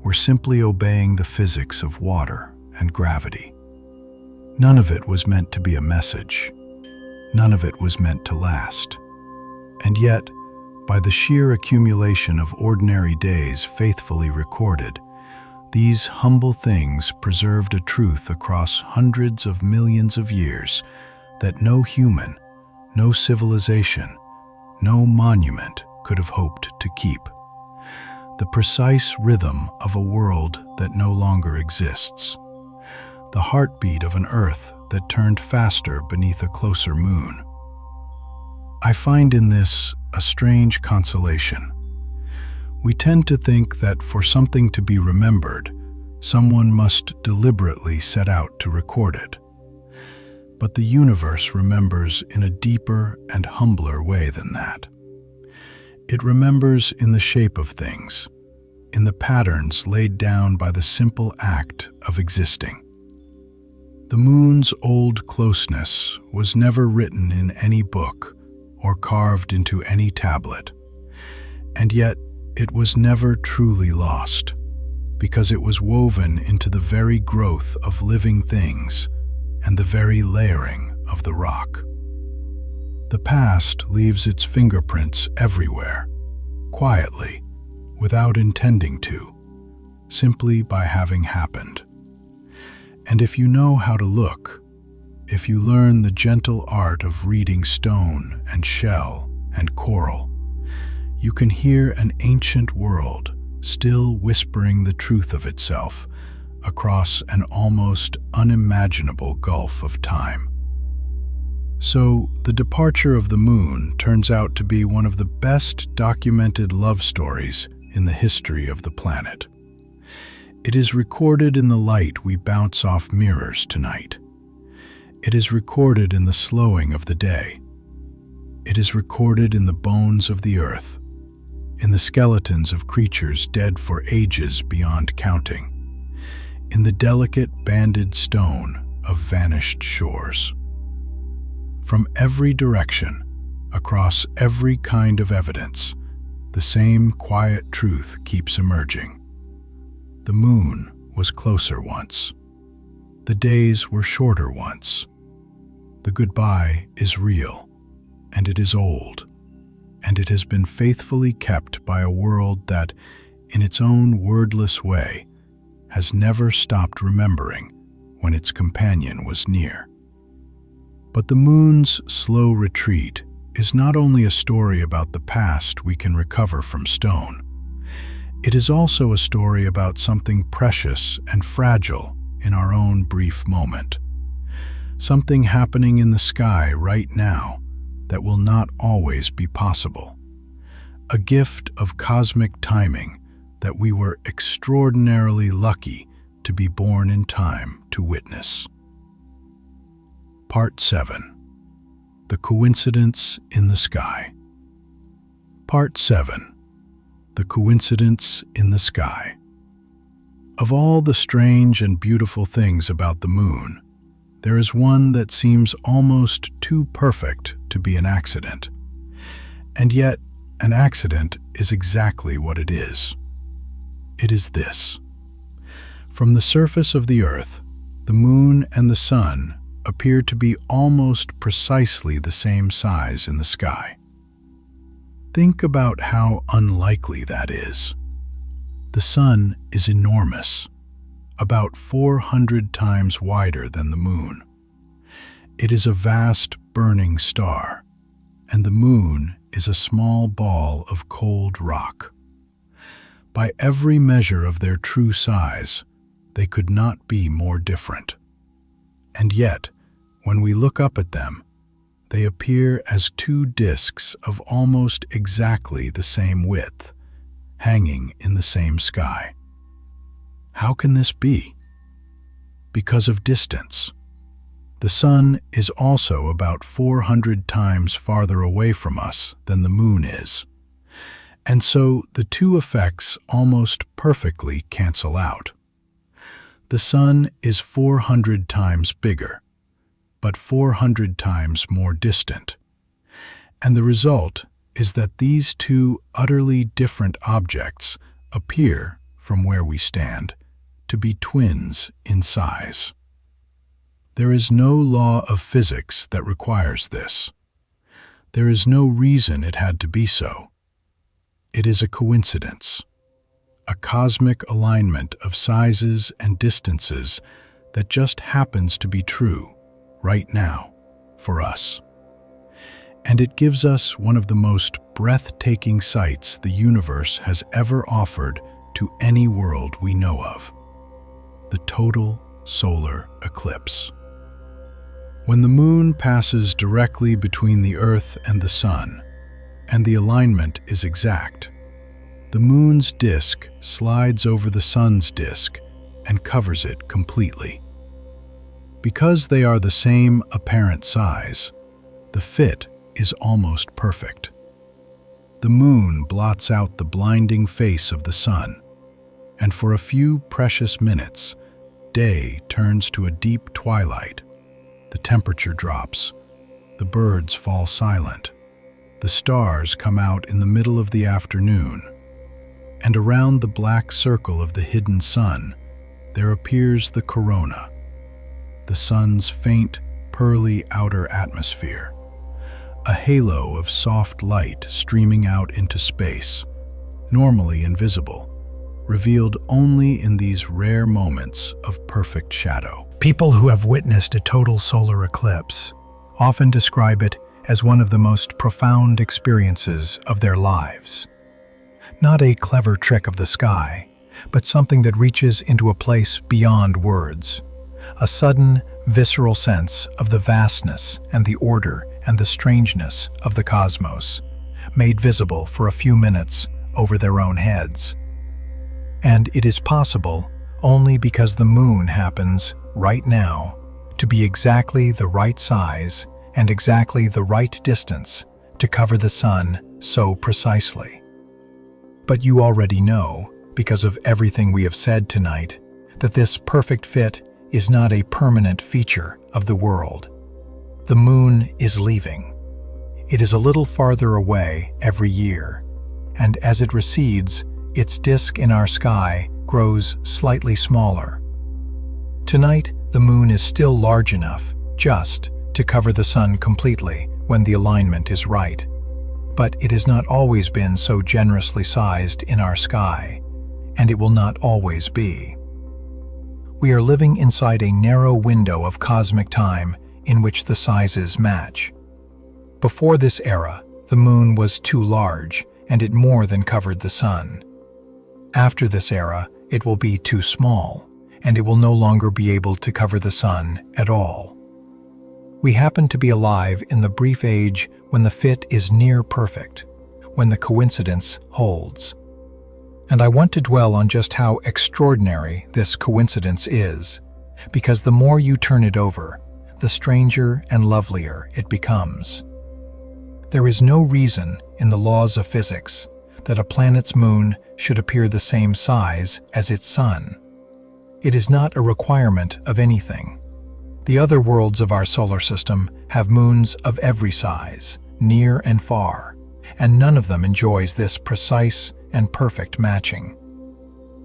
were simply obeying the physics of water and gravity. None of it was meant to be a message. None of it was meant to last. And yet, by the sheer accumulation of ordinary days faithfully recorded, these humble things preserved a truth across hundreds of millions of years that no human, no civilization, no monument could have hoped to keep. The precise rhythm of a world that no longer exists. The heartbeat of an earth that turned faster beneath a closer moon. I find in this a strange consolation. We tend to think that for something to be remembered, someone must deliberately set out to record it. But the universe remembers in a deeper and humbler way than that. It remembers in the shape of things, in the patterns laid down by the simple act of existing. The moon's old closeness was never written in any book or carved into any tablet, and yet it was never truly lost, because it was woven into the very growth of living things and the very layering of the rock. The past leaves its fingerprints everywhere, quietly, without intending to, simply by having happened. And if you know how to look, if you learn the gentle art of reading stone and shell and coral, you can hear an ancient world still whispering the truth of itself across an almost unimaginable gulf of time. So, the departure of the moon turns out to be one of the best documented love stories in the history of the planet. It is recorded in the light we bounce off mirrors tonight. It is recorded in the slowing of the day. It is recorded in the bones of the earth, in the skeletons of creatures dead for ages beyond counting, in the delicate banded stone of vanished shores. From every direction, across every kind of evidence, the same quiet truth keeps emerging. The moon was closer once. The days were shorter once. The goodbye is real, and it is old, and it has been faithfully kept by a world that, in its own wordless way, has never stopped remembering when its companion was near. But the moon's slow retreat is not only a story about the past we can recover from stone. It is also a story about something precious and fragile in our own brief moment. Something happening in the sky right now that will not always be possible. A gift of cosmic timing that we were extraordinarily lucky to be born in time to witness. Part 7. The Coincidence in the Sky. Part 7. The Coincidence in the Sky. Of all the strange and beautiful things about the moon, there is one that seems almost too perfect to be an accident. And yet, an accident is exactly what it is. It is this. From the surface of the earth, the moon and the sun appear to be almost precisely the same size in the sky. Think about how unlikely that is. The sun is enormous, about 400 times wider than the moon. It is a vast burning star, and the moon is a small ball of cold rock. By every measure of their true size, they could not be more different. And yet, when we look up at them, they appear as two disks of almost exactly the same width, hanging in the same sky. How can this be? Because of distance. The sun is also about 400 times farther away from us than the moon is. And so the two effects almost perfectly cancel out. The sun is 400 times bigger, but 400 times more distant. And the result is that these two utterly different objects appear, from where we stand, to be twins in size. There is no law of physics that requires this. There is no reason it had to be so. It is a coincidence, a cosmic alignment of sizes and distances that just happens to be true right now for us. And it gives us one of the most breathtaking sights the universe has ever offered to any world we know of: the total solar eclipse. When the moon passes directly between the Earth and the sun, and the alignment is exact, the moon's disk slides over the sun's disk and covers it completely. Because they are the same apparent size, the fit is almost perfect. The moon blots out the blinding face of the sun, and for a few precious minutes, day turns to a deep twilight. The temperature drops, the birds fall silent, the stars come out in the middle of the afternoon, and around the black circle of the hidden sun, there appears the corona, the sun's faint, pearly outer atmosphere, a halo of soft light streaming out into space, normally invisible, revealed only in these rare moments of perfect shadow. People who have witnessed a total solar eclipse often describe it as one of the most profound experiences of their lives. Not a clever trick of the sky, but something that reaches into a place beyond words. A sudden, visceral sense of the vastness and the order and the strangeness of the cosmos, made visible for a few minutes over their own heads. And it is possible only because the moon happens, right now, to be exactly the right size and exactly the right distance to cover the sun so precisely. But you already know, because of everything we have said tonight, that this perfect fit is not a permanent feature of the world. The moon is leaving. It is a little farther away every year, and as it recedes, its disk in our sky grows slightly smaller. Tonight, the moon is still large enough just to cover the sun completely when the alignment is right. But it has not always been so generously sized in our sky, and it will not always be. We are living inside a narrow window of cosmic time in which the sizes match. Before this era, the moon was too large, and it more than covered the sun. After this era, it will be too small, and it will no longer be able to cover the sun at all. We happen to be alive in the brief age when the fit is near perfect, when the coincidence holds. And I want to dwell on just how extraordinary this coincidence is, because the more you turn it over, the stranger and lovelier it becomes. There is no reason in the laws of physics that a planet's moon should appear the same size as its sun. It is not a requirement of anything. The other worlds of our solar system have moons of every size, near and far, and none of them enjoys this precise and perfect matching.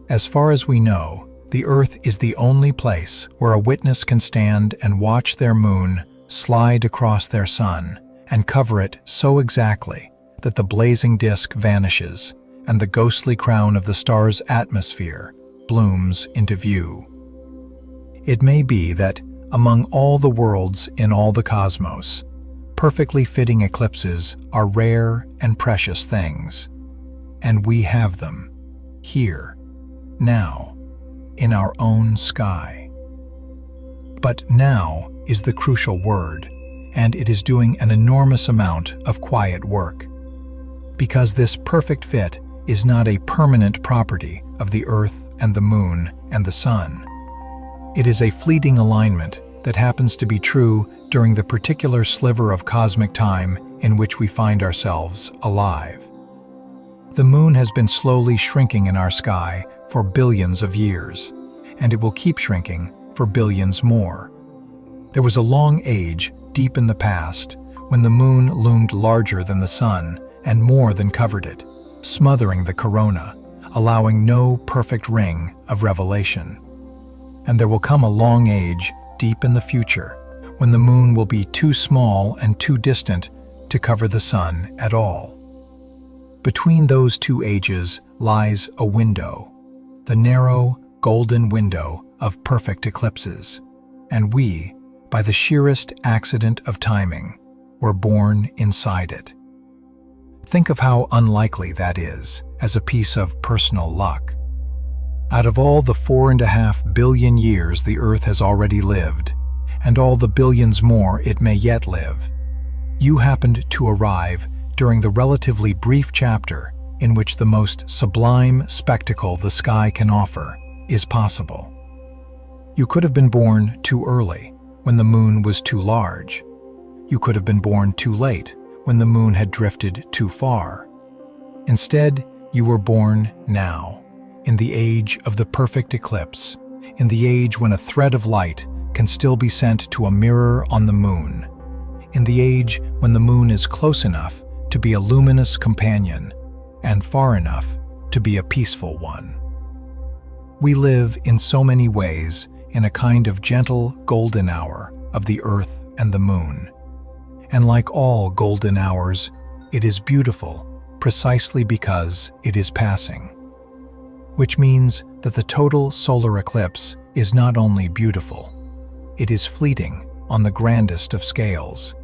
As far as we know, the Earth is the only place where a witness can stand and watch their moon slide across their sun and cover it so exactly that the blazing disk vanishes and the ghostly crown of the star's atmosphere blooms into view. It may be that among all the worlds in all the cosmos, perfectly fitting eclipses are rare and precious things, and we have them here, now, in our own sky. But now is the crucial word, and it is doing an enormous amount of quiet work, because this perfect fit is not a permanent property of the Earth and the moon and the sun. It is a fleeting alignment that happens to be true during the particular sliver of cosmic time in which we find ourselves alive. The moon has been slowly shrinking in our sky for billions of years, and it will keep shrinking for billions more. There was a long age deep in the past when the moon loomed larger than the sun and more than covered it, smothering the corona, allowing no perfect ring of revelation. And there will come a long age deep in the future when the moon will be too small and too distant to cover the sun at all. Between those two ages lies a window, the narrow, golden window of perfect eclipses, and we, by the sheerest accident of timing, were born inside it. Think of how unlikely that is as a piece of personal luck. Out of all the 4.5 billion years the Earth has already lived, and all the billions more it may yet live, you happened to arrive during the relatively brief chapter in which the most sublime spectacle the sky can offer is possible. You could have been born too early, when the moon was too large. You could have been born too late, when the moon had drifted too far. Instead, you were born now, in the age of the perfect eclipse, in the age when a thread of light can still be sent to a mirror on the moon, in the age when the moon is close enough to be a luminous companion and far enough to be a peaceful one. We live in so many ways in a kind of gentle golden hour of the Earth and the moon. And like all golden hours, it is beautiful precisely because it is passing. Which means that the total solar eclipse is not only beautiful, it is fleeting on the grandest of scales.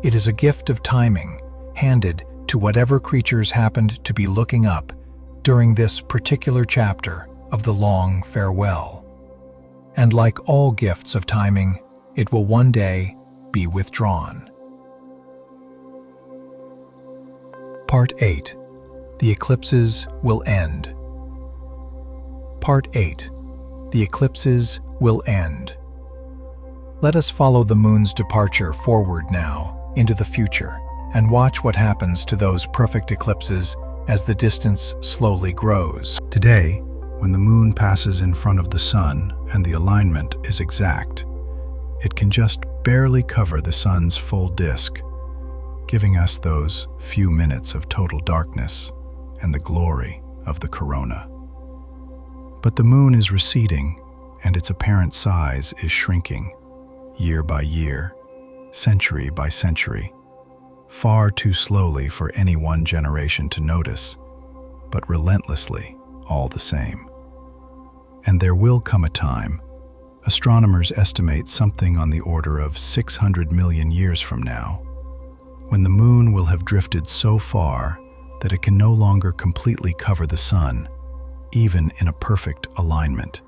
It is a gift of timing handed to whatever creatures happened to be looking up during this particular chapter of the long farewell. And like all gifts of timing, it will one day be withdrawn. Part 8. The eclipses will end. Part 8. The eclipses will end. Let us follow the moon's departure forward now into the future and watch what happens to those perfect eclipses as the distance slowly grows. Today, when the moon passes in front of the sun and the alignment is exact, it can just barely cover the sun's full disk, giving us those few minutes of total darkness and the glory of the corona. But the moon is receding, and its apparent size is shrinking, year by year, century by century, far too slowly for any one generation to notice, but relentlessly all the same. And there will come a time, astronomers estimate something on the order of 600 million years from now, when the moon will have drifted so far that it can no longer completely cover the sun, even in a perfect alignment,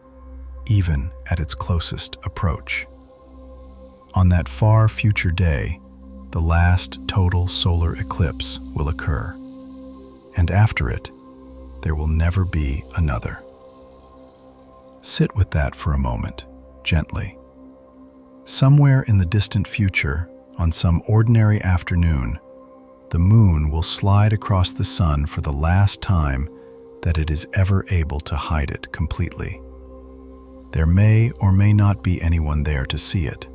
even at its closest approach. On that far future day, the last total solar eclipse will occur, and after it, there will never be another. Sit with that for a moment, gently. Somewhere in the distant future, on some ordinary afternoon, the moon will slide across the sun for the last time that it is ever able to hide it completely. There may or may not be anyone there to see it.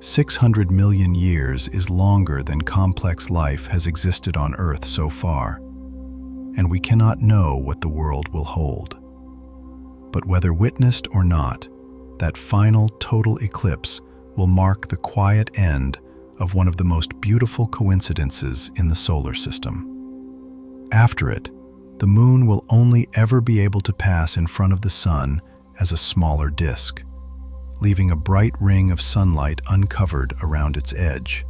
600 million years is longer than complex life has existed on Earth so far, and we cannot know what the world will hold. But whether witnessed or not, that final total eclipse will mark the quiet end of one of the most beautiful coincidences in the solar system. After it, the moon will only ever be able to pass in front of the sun as a smaller disk, leaving a bright ring of sunlight uncovered around its edge,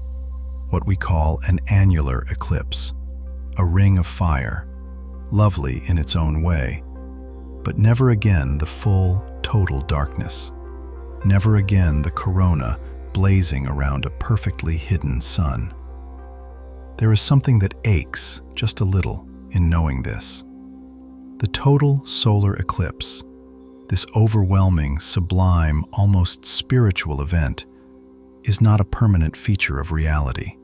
what we call an annular eclipse, a ring of fire, lovely in its own way, but never again the full, total darkness, never again the corona blazing around a perfectly hidden sun. There is something that aches just a little in knowing this. The total solar eclipse, this overwhelming, sublime, almost spiritual event, is not a permanent feature of reality.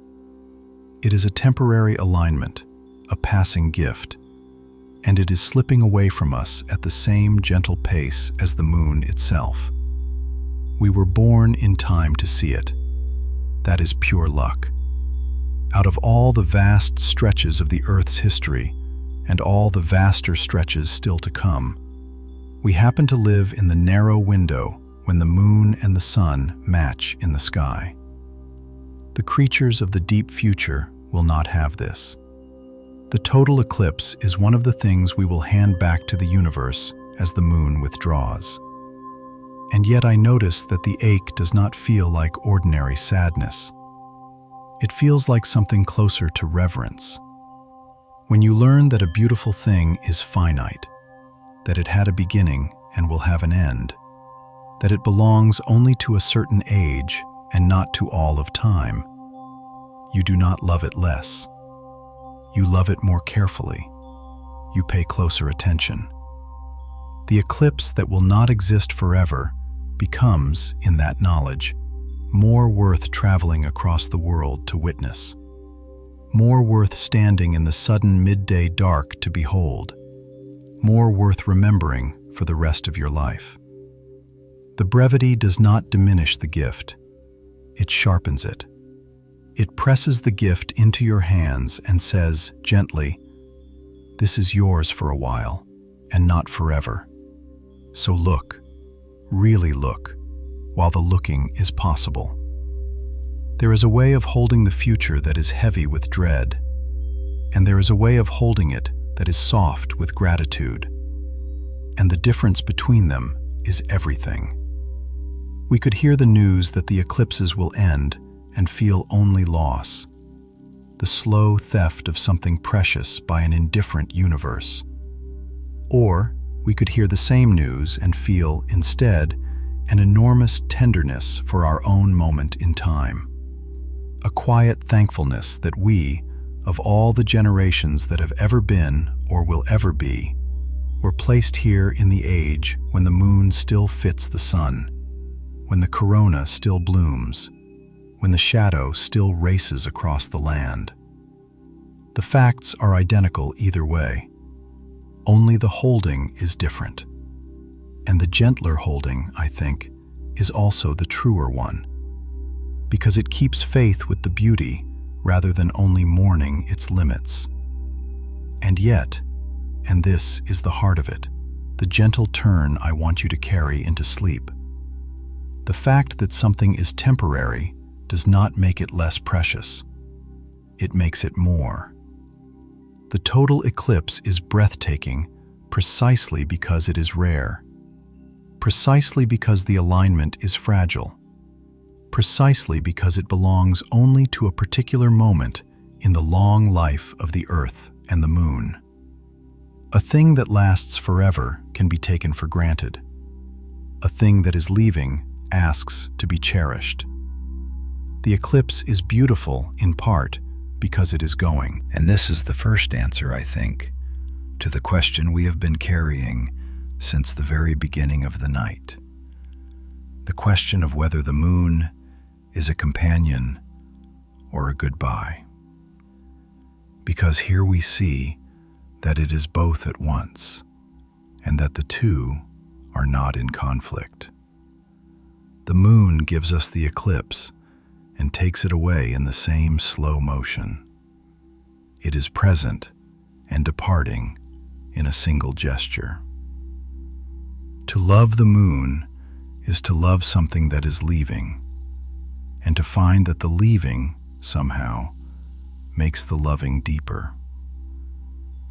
It is a temporary alignment, a passing gift, and it is slipping away from us at the same gentle pace as the moon itself. We were born in time to see it. That is pure luck. Out of all the vast stretches of the Earth's history, and all the vaster stretches still to come, we happen to live in the narrow window when the moon and the sun match in the sky. The creatures of the deep future will not have this. The total eclipse is one of the things we will hand back to the universe as the moon withdraws. And yet I notice that the ache does not feel like ordinary sadness. It feels like something closer to reverence. When you learn that a beautiful thing is finite, that it had a beginning and will have an end, that it belongs only to a certain age and not to all of time, you do not love it less. You love it more carefully. You pay closer attention. The eclipse that will not exist forever becomes, in that knowledge, more worth traveling across the world to witness, more worth standing in the sudden midday dark to behold, more worth remembering for the rest of your life. The brevity does not diminish the gift. It sharpens it. It presses the gift into your hands and says gently, "This is yours for a while, and not forever. So look, really look, while the looking is possible." There is a way of holding the future that is heavy with dread, and there is a way of holding it that is soft with gratitude. And the difference between them is everything. We could hear the news that the eclipses will end and feel only loss, the slow theft of something precious by an indifferent universe. Or we could hear the same news and feel, instead, an enormous tenderness for our own moment in time, a quiet thankfulness that we, of all the generations that have ever been or will ever be, were placed here in the age when the moon still fits the sun, when the corona still blooms, when the shadow still races across the land. The facts are identical either way. Only the holding is different. And the gentler holding, I think, is also the truer one, because it keeps faith with the beauty rather than only mourning its limits. And yet, and this is the heart of it, the gentle turn I want you to carry into sleep. The fact that something is temporary does not make it less precious. It makes it more. The total eclipse is breathtaking precisely because it is rare, precisely because the alignment is fragile, precisely because it belongs only to a particular moment in the long life of the Earth and the moon. A thing that lasts forever can be taken for granted. A thing that is leaving asks to be cherished. The eclipse is beautiful in part because it is going. And this is the first answer, I think, to the question we have been carrying since the very beginning of the night. The question of whether the moon is a companion or a goodbye. Because here we see that it is both at once, and that the two are not in conflict. The moon gives us the eclipse and takes it away in the same slow motion. It is present and departing in a single gesture. To love the moon is to love something that is leaving, and to find that the leaving, somehow, makes the loving deeper.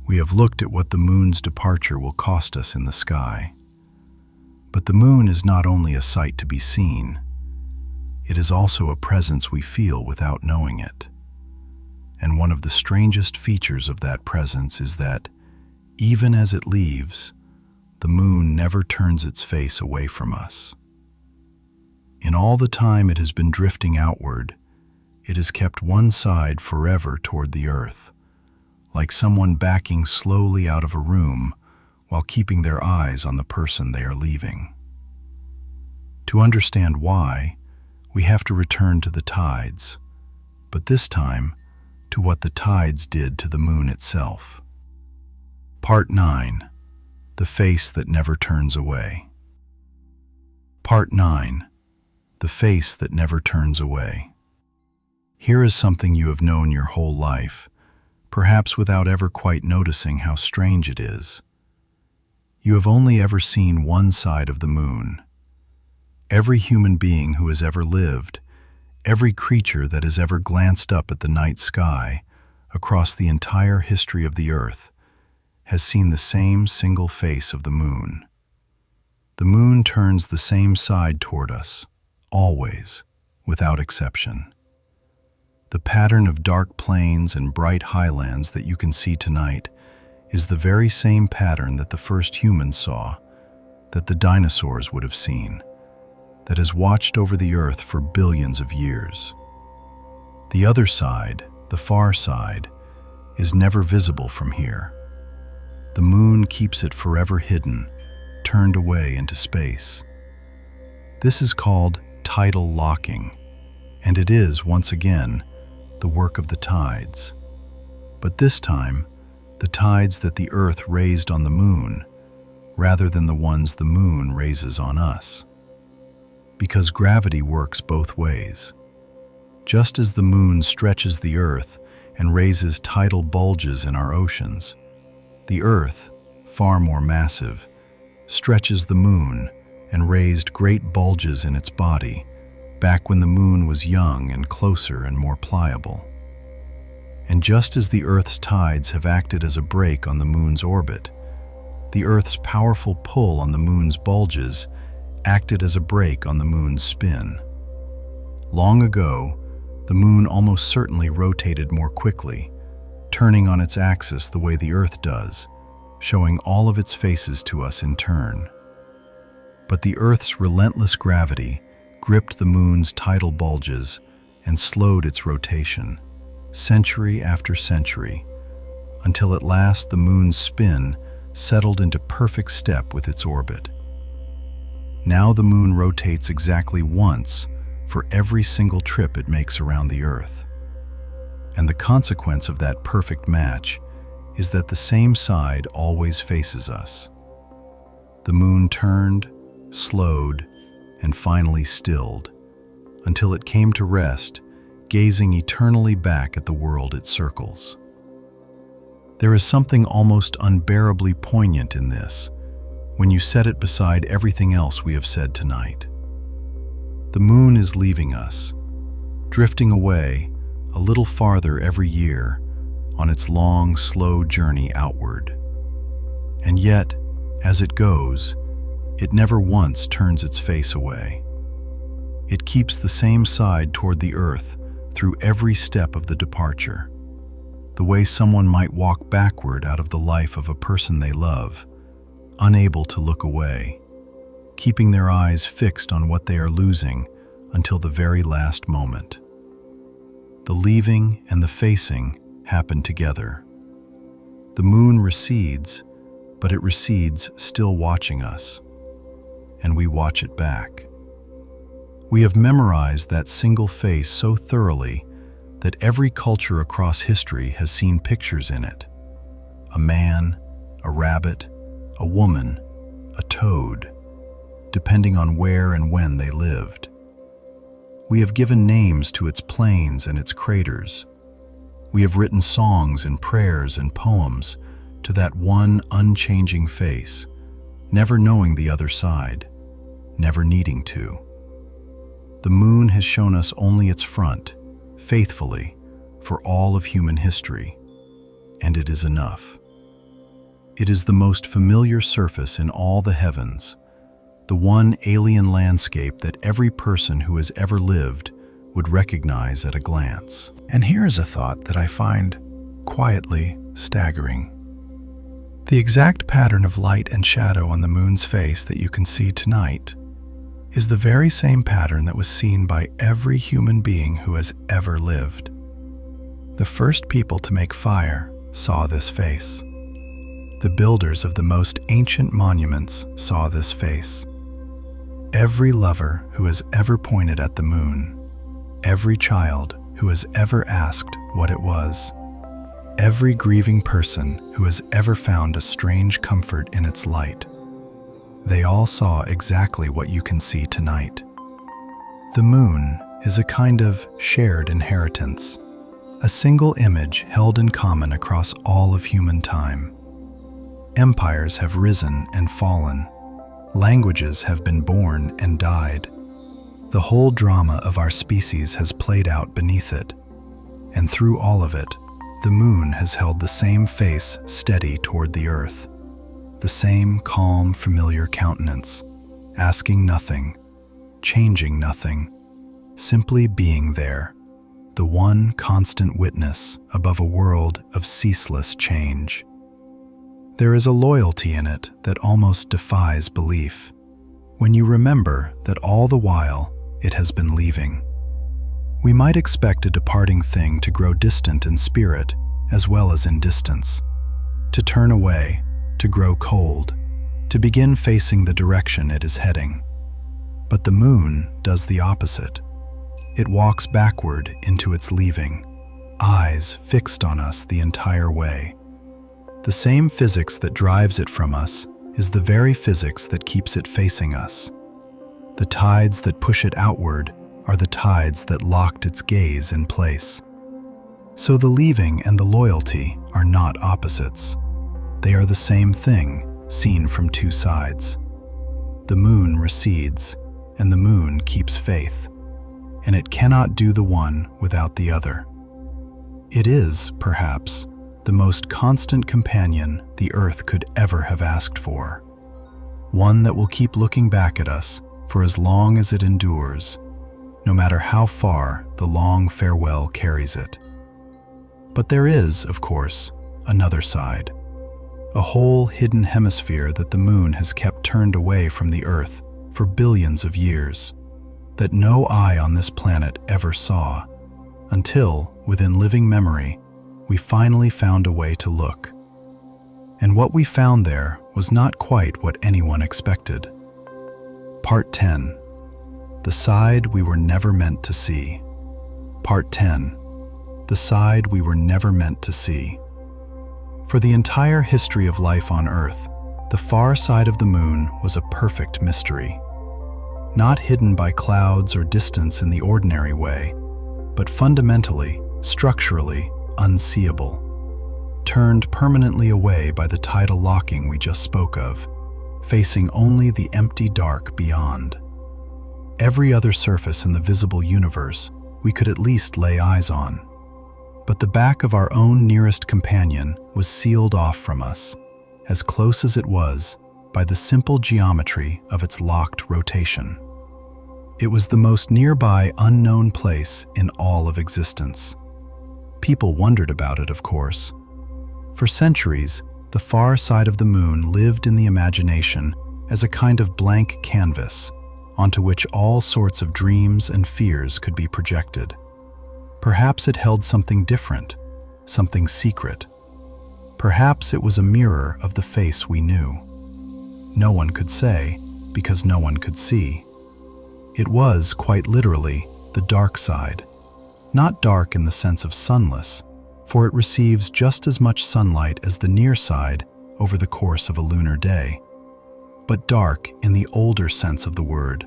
We have looked at what the moon's departure will cost us in the sky. But the moon is not only a sight to be seen, it is also a presence we feel without knowing it. And one of the strangest features of that presence is that, even as it leaves, the moon never turns its face away from us. In all the time it has been drifting outward, it has kept one side forever toward the earth, like someone backing slowly out of a room while keeping their eyes on the person they are leaving. To understand why, we have to return to the tides, but this time to what the tides did to the moon itself. Part 9. The Face That Never Turns Away. Part 9. The Face That Never Turns Away. Here is something you have known your whole life, perhaps without ever quite noticing how strange it is. You have only ever seen one side of the moon. Every human being who has ever lived, every creature that has ever glanced up at the night sky across the entire history of the earth has seen the same single face of the moon. The moon turns the same side toward us, always, without exception. The pattern of dark plains and bright highlands that you can see tonight is the very same pattern that the first humans saw, that the dinosaurs would have seen, that has watched over the earth for billions of years. The other side, the far side, is never visible from here. The moon keeps it forever hidden, turned away into space. This is called tidal locking, and it is, once again, the work of the tides. But this time, the tides that the earth raised on the moon, rather than the ones the moon raises on us. Because gravity works both ways. Just as the moon stretches the earth and raises tidal bulges in our oceans, the earth, far more massive, stretches the moon and raised great bulges in its body back when the moon was young and closer and more pliable. And just as the earth's tides have acted as a brake on the moon's orbit, the earth's powerful pull on the moon's bulges acted as a brake on the moon's spin. Long ago, the moon almost certainly rotated more quickly, turning on its axis the way the earth does, showing all of its faces to us in turn. But the earth's relentless gravity gripped the moon's tidal bulges and slowed its rotation, century after century, until at last the moon's spin settled into perfect step with its orbit. Now the moon rotates exactly once for every single trip it makes around the earth. And the consequence of that perfect match is that the same side always faces us. The moon turned, slowed, and finally stilled, until it came to rest, gazing eternally back at the world it circles. There is something almost unbearably poignant in this, when you set it beside everything else we have said tonight. The moon is leaving us, drifting away a little farther every year on its long, slow journey outward. And yet, as it goes, it never once turns its face away. It keeps the same side toward the earth through every step of the departure, the way someone might walk backward out of the life of a person they love, unable to look away, keeping their eyes fixed on what they are losing until the very last moment. The leaving and the facing happen together. The moon recedes, but it recedes still watching us, and we watch it back. We have memorized that single face so thoroughly that every culture across history has seen pictures in it. A man, a rabbit, a woman, a toad, depending on where and when they lived. We have given names to its plains and its craters. We have written songs and prayers and poems to that one unchanging face, never knowing the other side, never needing to. The moon has shown us only its front, faithfully, for all of human history, and it is enough. It is the most familiar surface in all the heavens, the one alien landscape that every person who has ever lived would recognize at a glance. And here is a thought that I find quietly staggering. The exact pattern of light and shadow on the moon's face that you can see tonight is the very same pattern that was seen by every human being who has ever lived. The first people to make fire saw this face. The builders of the most ancient monuments saw this face. Every lover who has ever pointed at the moon, every child who has ever asked what it was, every grieving person who has ever found a strange comfort in its light. They all saw exactly what you can see tonight. The moon is a kind of shared inheritance, a single image held in common across all of human time. Empires have risen and fallen. Languages have been born and died. The whole drama of our species has played out beneath it, and through all of it, the moon has held the same face steady toward the earth, the same calm, familiar countenance, asking nothing, changing nothing, simply being there, the one constant witness above a world of ceaseless change. There is a loyalty in it that almost defies belief, when you remember that all the while it has been leaving. We might expect a departing thing to grow distant in spirit as well as in distance, to turn away, to grow cold, to begin facing the direction it is heading. But the moon does the opposite. It walks backward into its leaving, eyes fixed on us the entire way. The same physics that drives it from us is the very physics that keeps it facing us. The tides that push it outward are the tides that locked its gaze in place. So the leaving and the loyalty are not opposites. They are the same thing, seen from two sides. The moon recedes, and the moon keeps faith, and it cannot do the one without the other. It is, perhaps, the most constant companion the earth could ever have asked for. One that will keep looking back at us for as long as it endures, no matter how far the long farewell carries it. But there is, of course, another side, a whole hidden hemisphere that the moon has kept turned away from the earth for billions of years, that no eye on this planet ever saw, until, within living memory, we finally found a way to look. And what we found there was not quite what anyone expected. Part 10. The side we were never meant to see. Part 10. The side we were never meant to see. For the entire history of life on Earth, the far side of the moon was a perfect mystery. Not hidden by clouds or distance in the ordinary way, but fundamentally, structurally, unseeable. Turned permanently away by the tidal locking we just spoke of, facing only the empty dark beyond. Every other surface in the visible universe we could at least lay eyes on. But the back of our own nearest companion was sealed off from us, as close as it was, by the simple geometry of its locked rotation. It was the most nearby unknown place in all of existence. People wondered about it, of course. For centuries, the far side of the moon lived in the imagination as a kind of blank canvas onto which all sorts of dreams and fears could be projected. Perhaps it held something different, something secret. Perhaps it was a mirror of the face we knew. No one could say, because no one could see. It was, quite literally, the dark side. Not dark in the sense of sunless, for it receives just as much sunlight as the near side over the course of a lunar day, but dark in the older sense of the word,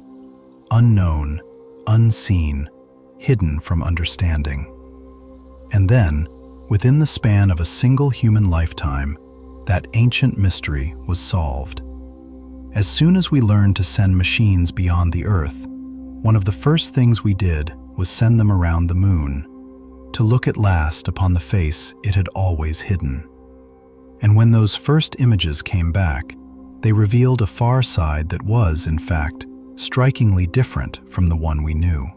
unknown, unseen, hidden from understanding. And then, within the span of a single human lifetime, that ancient mystery was solved. As soon as we learned to send machines beyond the Earth, one of the first things we did was send them around the moon, to look at last upon the face it had always hidden. And when those first images came back, they revealed a far side that was, in fact, strikingly different from the one we knew.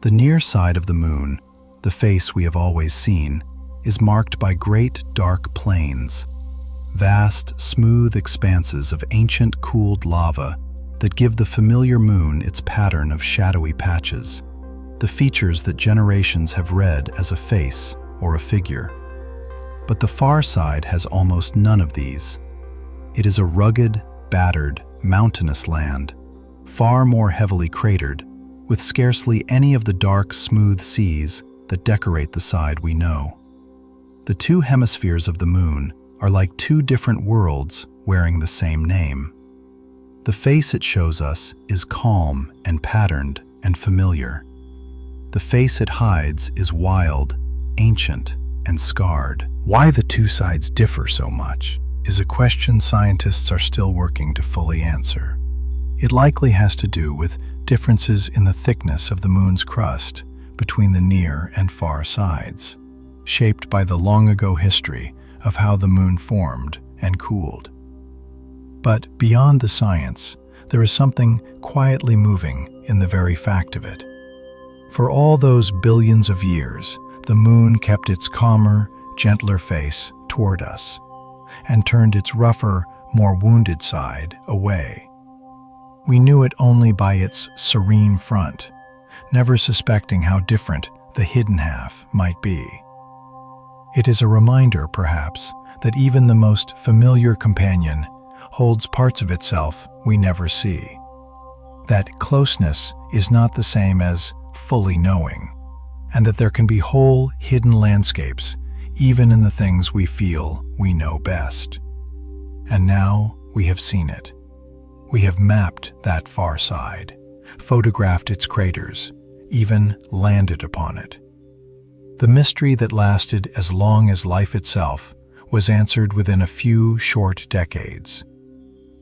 The near side of the moon, the face we have always seen, is marked by great dark plains, vast, smooth expanses of ancient cooled lava that give the familiar moon its pattern of shadowy patches, the features that generations have read as a face or a figure. But the far side has almost none of these. It is a rugged, battered, mountainous land, far more heavily cratered, with scarcely any of the dark, smooth seas that decorate the side we know. The two hemispheres of the moon are like two different worlds wearing the same name. The face it shows us is calm and patterned and familiar. The face it hides is wild, ancient, and scarred. Why the two sides differ so much is a question scientists are still working to fully answer. It likely has to do with differences in the thickness of the moon's crust between the near and far sides, shaped by the long-ago history of how the moon formed and cooled. But beyond the science, there is something quietly moving in the very fact of it. For all those billions of years, the moon kept its calmer, gentler face toward us and turned its rougher, more wounded side away. We knew it only by its serene front, never suspecting how different the hidden half might be. It is a reminder, perhaps, that even the most familiar companion holds parts of itself we never see. That closeness is not the same as fully knowing, and that there can be whole hidden landscapes even in the things we feel we know best. And now we have seen it. We have mapped that far side, photographed its craters, even landed upon it. The mystery that lasted as long as life itself was answered within a few short decades.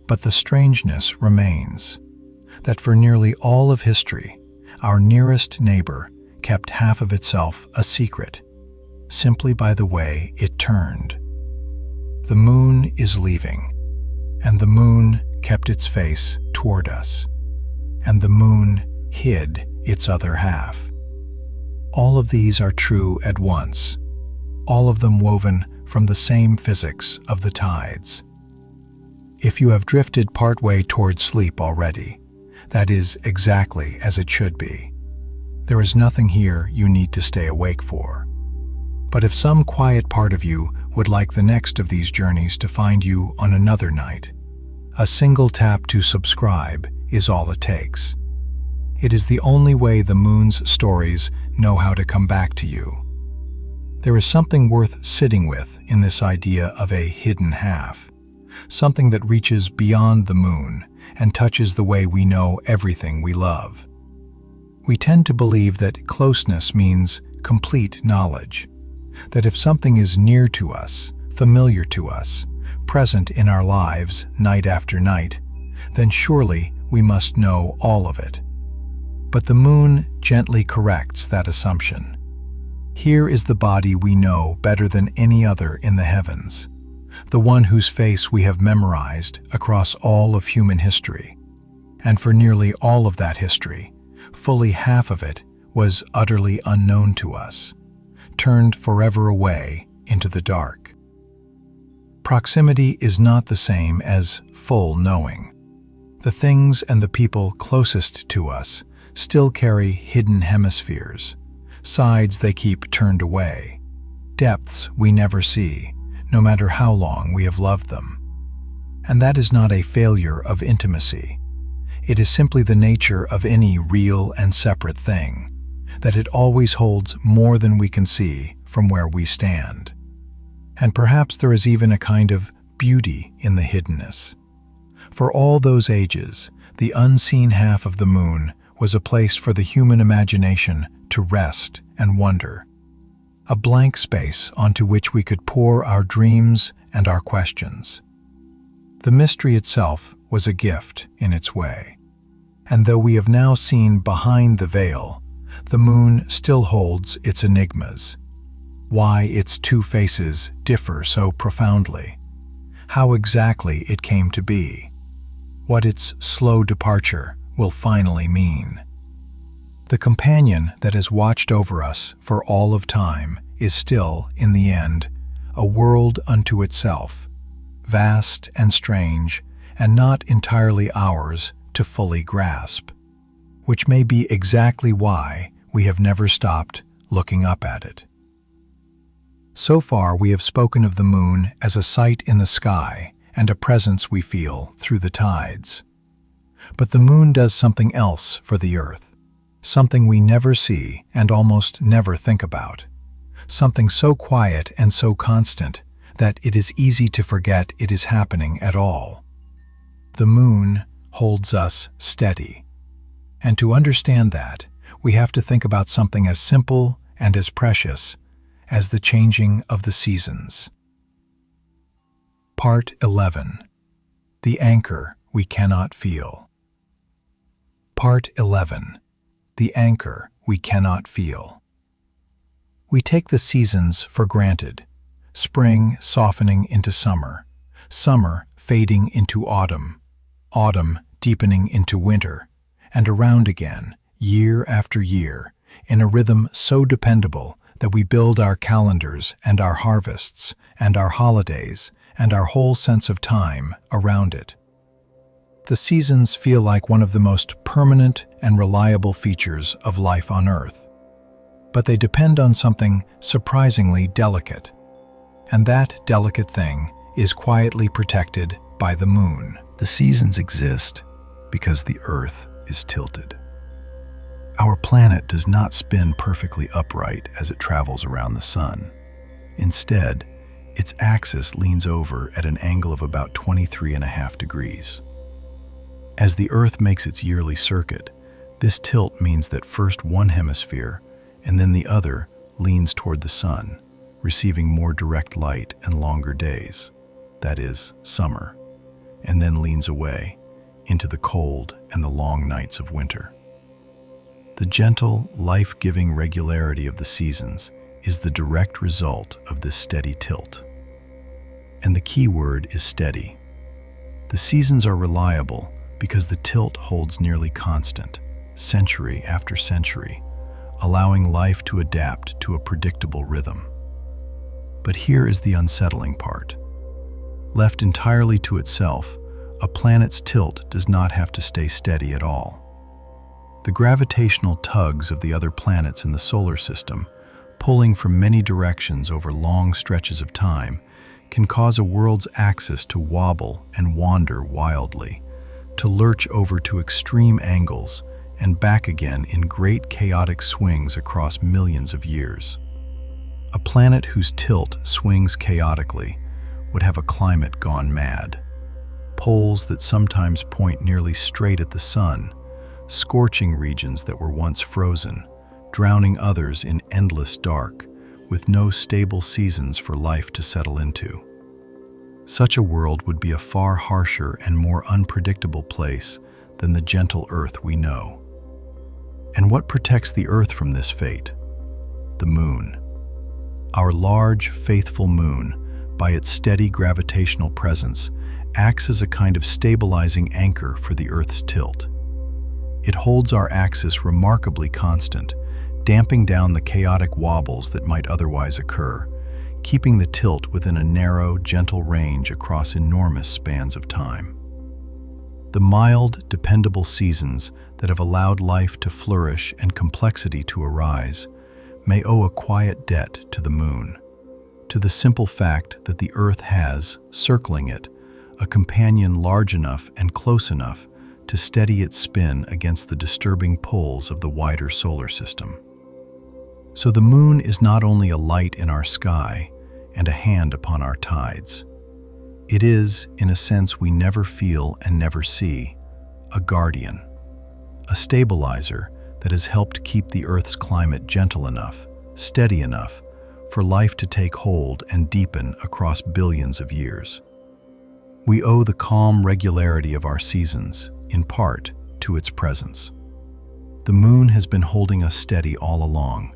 But the strangeness remains, that for nearly all of history, our nearest neighbor kept half of itself a secret, simply by the way it turned. The moon is leaving, and the moon kept its face toward us, and the moon hid its other half. All of these are true at once, all of them woven from the same physics of the tides. If you have drifted partway towards sleep already, that is exactly as it should be. There is nothing here you need to stay awake for. But if some quiet part of you would like the next of these journeys to find you on another night, a single tap to subscribe is all it takes. It is the only way the moon's stories know how to come back to you. There is something worth sitting with in this idea of a hidden half, something that reaches beyond the moon and touches the way we know everything we love. We tend to believe that closeness means complete knowledge, that if something is near to us, familiar to us, present in our lives night after night, then surely we must know all of it. But the moon gently corrects that assumption. Here is the body we know better than any other in the heavens, the one whose face we have memorized across all of human history. And for nearly all of that history, fully half of it was utterly unknown to us, turned forever away into the dark. Proximity is not the same as full knowing. The things and the people closest to us still carry hidden hemispheres, sides they keep turned away, depths we never see, no matter how long we have loved them. And that is not a failure of intimacy. It is simply the nature of any real and separate thing, that it always holds more than we can see from where we stand. And perhaps there is even a kind of beauty in the hiddenness. For all those ages, the unseen half of the moon was a place for the human imagination to rest and wonder, a blank space onto which we could pour our dreams and our questions. The mystery itself was a gift in its way, and though we have now seen behind the veil, the moon still holds its enigmas. Why its two faces differ so profoundly, how exactly it came to be, what its slow departure will finally mean. The companion that has watched over us for all of time is still, in the end, a world unto itself, vast and strange, and not entirely ours to fully grasp, which may be exactly why we have never stopped looking up at it. So far we have spoken of the moon as a sight in the sky and a presence we feel through the tides. But the moon does something else for the earth, something we never see and almost never think about, something so quiet and so constant that it is easy to forget it is happening at all. The moon holds us steady. And to understand that, we have to think about something as simple and as precious as the changing of the seasons. Part 11. The Anchor We Cannot Feel. Part 11. The Anchor We Cannot Feel. We take the seasons for granted. Spring softening into summer, summer fading into autumn, autumn deepening into winter, and around again, year after year, in a rhythm so dependable that we build our calendars and our harvests and our holidays and our whole sense of time around it. The seasons feel like one of the most permanent and reliable features of life on Earth. But they depend on something surprisingly delicate. And that delicate thing is quietly protected by the moon. The seasons exist because the Earth is tilted. Our planet does not spin perfectly upright as it travels around the sun. Instead, its axis leans over at an angle of about 23.5 degrees. As the Earth makes its yearly circuit, this tilt means that first one hemisphere and then the other leans toward the sun, receiving more direct light and longer days, that is, summer, and then leans away into the cold and the long nights of winter. The gentle, life-giving regularity of the seasons is the direct result of this steady tilt. And the key word is steady. The seasons are reliable because the tilt holds nearly constant, century after century, allowing life to adapt to a predictable rhythm. But here is the unsettling part. Left entirely to itself, a planet's tilt does not have to stay steady at all. The gravitational tugs of the other planets in the solar system, pulling from many directions over long stretches of time, can cause a world's axis to wobble and wander wildly, to lurch over to extreme angles and back again in great chaotic swings across millions of years. A planet whose tilt swings chaotically would have a climate gone mad. Poles that sometimes point nearly straight at the sun, scorching regions that were once frozen, drowning others in endless dark, with no stable seasons for life to settle into. Such a world would be a far harsher and more unpredictable place than the gentle Earth we know. And what protects the Earth from this fate? The moon. Our large, faithful moon, by its steady gravitational presence, acts as a kind of stabilizing anchor for the Earth's tilt. It holds our axis remarkably constant, damping down the chaotic wobbles that might otherwise occur, keeping the tilt within a narrow, gentle range across enormous spans of time. The mild, dependable seasons that have allowed life to flourish and complexity to arise may owe a quiet debt to the moon, to the simple fact that the Earth has, circling it, a companion large enough and close enough to steady its spin against the disturbing pulls of the wider solar system. So the moon is not only a light in our sky and a hand upon our tides. It is, in a sense we never feel and never see, a guardian, a stabilizer that has helped keep the Earth's climate gentle enough, steady enough, for life to take hold and deepen across billions of years. We owe the calm regularity of our seasons, in part, to its presence. The moon has been holding us steady all along,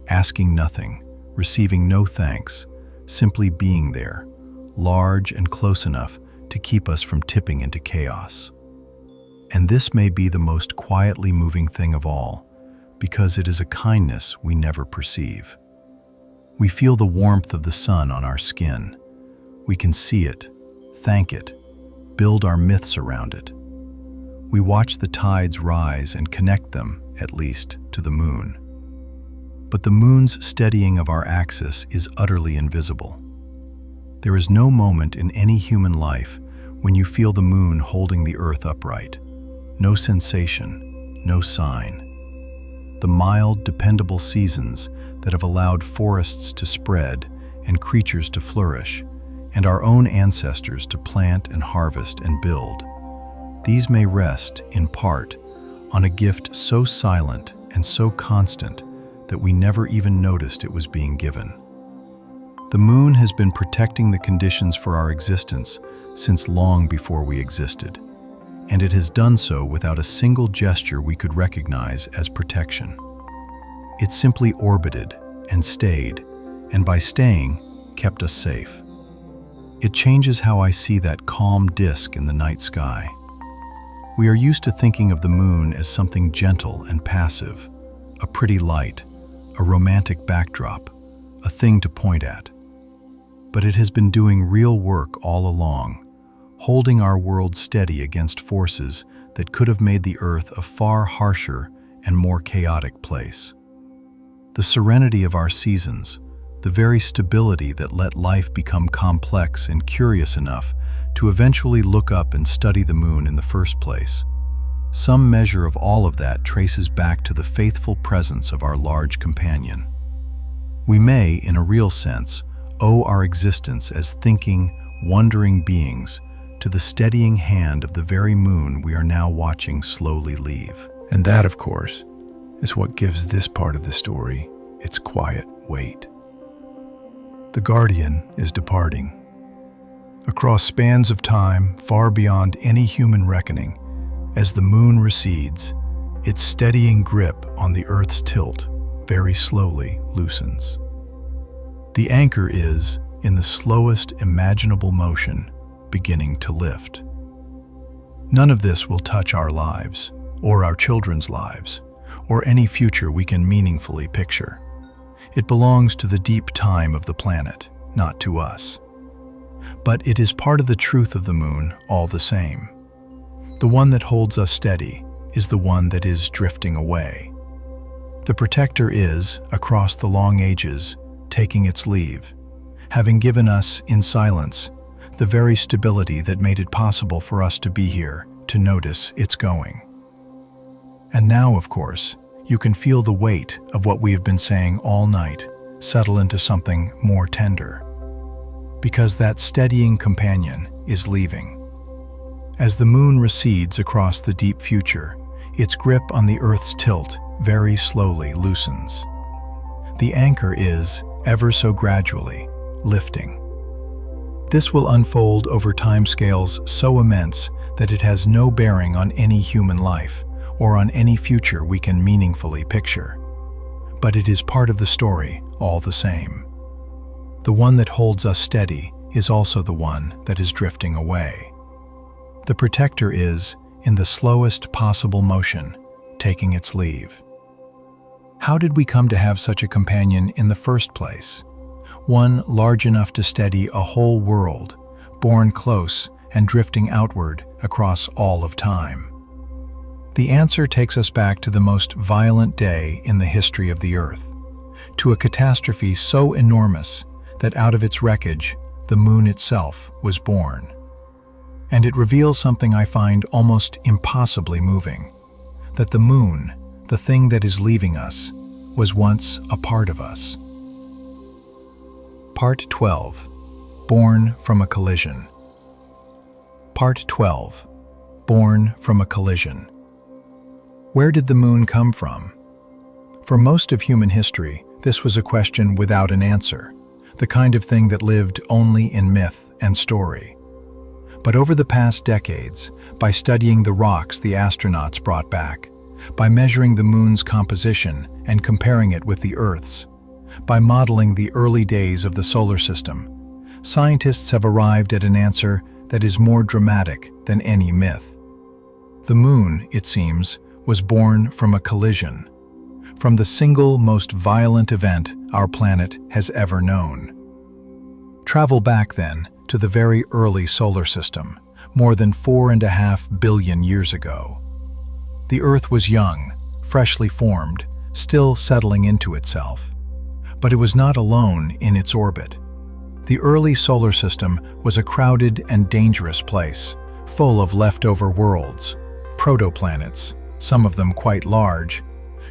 asking nothing, receiving no thanks, simply being there, large and close enough to keep us from tipping into chaos. And this may be the most quietly moving thing of all, because it is a kindness we never perceive. We feel the warmth of the sun on our skin. We can see it, thank it, build our myths around it. We watch the tides rise and connect them, at least, to the moon. But the moon's steadying of our axis is utterly invisible. There is no moment in any human life when you feel the moon holding the Earth upright. No sensation, no sign. The mild, dependable seasons that have allowed forests to spread and creatures to flourish, and our own ancestors to plant and harvest and build. These may rest, in part, on a gift so silent and so constant that we never even noticed it was being given. The moon has been protecting the conditions for our existence since long before we existed, and it has done so without a single gesture we could recognize as protection. It simply orbited and stayed, and by staying, kept us safe. It changes how I see that calm disk in the night sky. We are used to thinking of the moon as something gentle and passive, a pretty light, a romantic backdrop, a thing to point at. But it has been doing real work all along, holding our world steady against forces that could have made the Earth a far harsher and more chaotic place. The serenity of our seasons, the very stability that let life become complex and curious enough to eventually look up and study the moon in the first place. Some measure of all of that traces back to the faithful presence of our large companion. We may, in a real sense, owe our existence as thinking, wondering beings to the steadying hand of the very moon we are now watching slowly leave. And that, of course, is what gives this part of the story its quiet weight. The Guardian is departing. Across spans of time far beyond any human reckoning, as the moon recedes, its steadying grip on the Earth's tilt very slowly loosens. The anchor is, in the slowest imaginable motion, beginning to lift. None of this will touch our lives, or our children's lives, or any future we can meaningfully picture. It belongs to the deep time of the planet, not to us. But it is part of the truth of the moon all the same. The one that holds us steady is the one that is drifting away. The protector is, across the long ages, taking its leave, having given us, in silence, the very stability that made it possible for us to be here, to notice its going. And now, of course, you can feel the weight of what we have been saying all night settle into something more tender. Because that steadying companion is leaving. As the moon recedes across the deep future, its grip on the Earth's tilt very slowly loosens. The anchor is, ever so gradually, lifting. This will unfold over timescales so immense that it has no bearing on any human life or on any future we can meaningfully picture. But it is part of the story all the same. The one that holds us steady is also the one that is drifting away. The protector is, in the slowest possible motion, taking its leave. How did we come to have such a companion in the first place? One large enough to steady a whole world, born close and drifting outward across all of time. The answer takes us back to the most violent day in the history of the Earth, to a catastrophe so enormous that out of its wreckage, the moon itself was born. And it reveals something I find almost impossibly moving, that the moon, the thing that is leaving us, was once a part of us. Part 12. Born from a collision. Part 12. Born from a collision. Where did the moon come from? For most of human history, this was a question without an answer, the kind of thing that lived only in myth and story. But over the past decades, by studying the rocks the astronauts brought back, by measuring the moon's composition and comparing it with the Earth's, by modeling the early days of the solar system, scientists have arrived at an answer that is more dramatic than any myth. The moon, it seems, was born from a collision, from the single most violent event our planet has ever known. Travel back then to the very early solar system, more than 4.5 billion years ago. The Earth was young, freshly formed, still settling into itself. But it was not alone in its orbit. The early solar system was a crowded and dangerous place, full of leftover worlds, protoplanets, some of them quite large,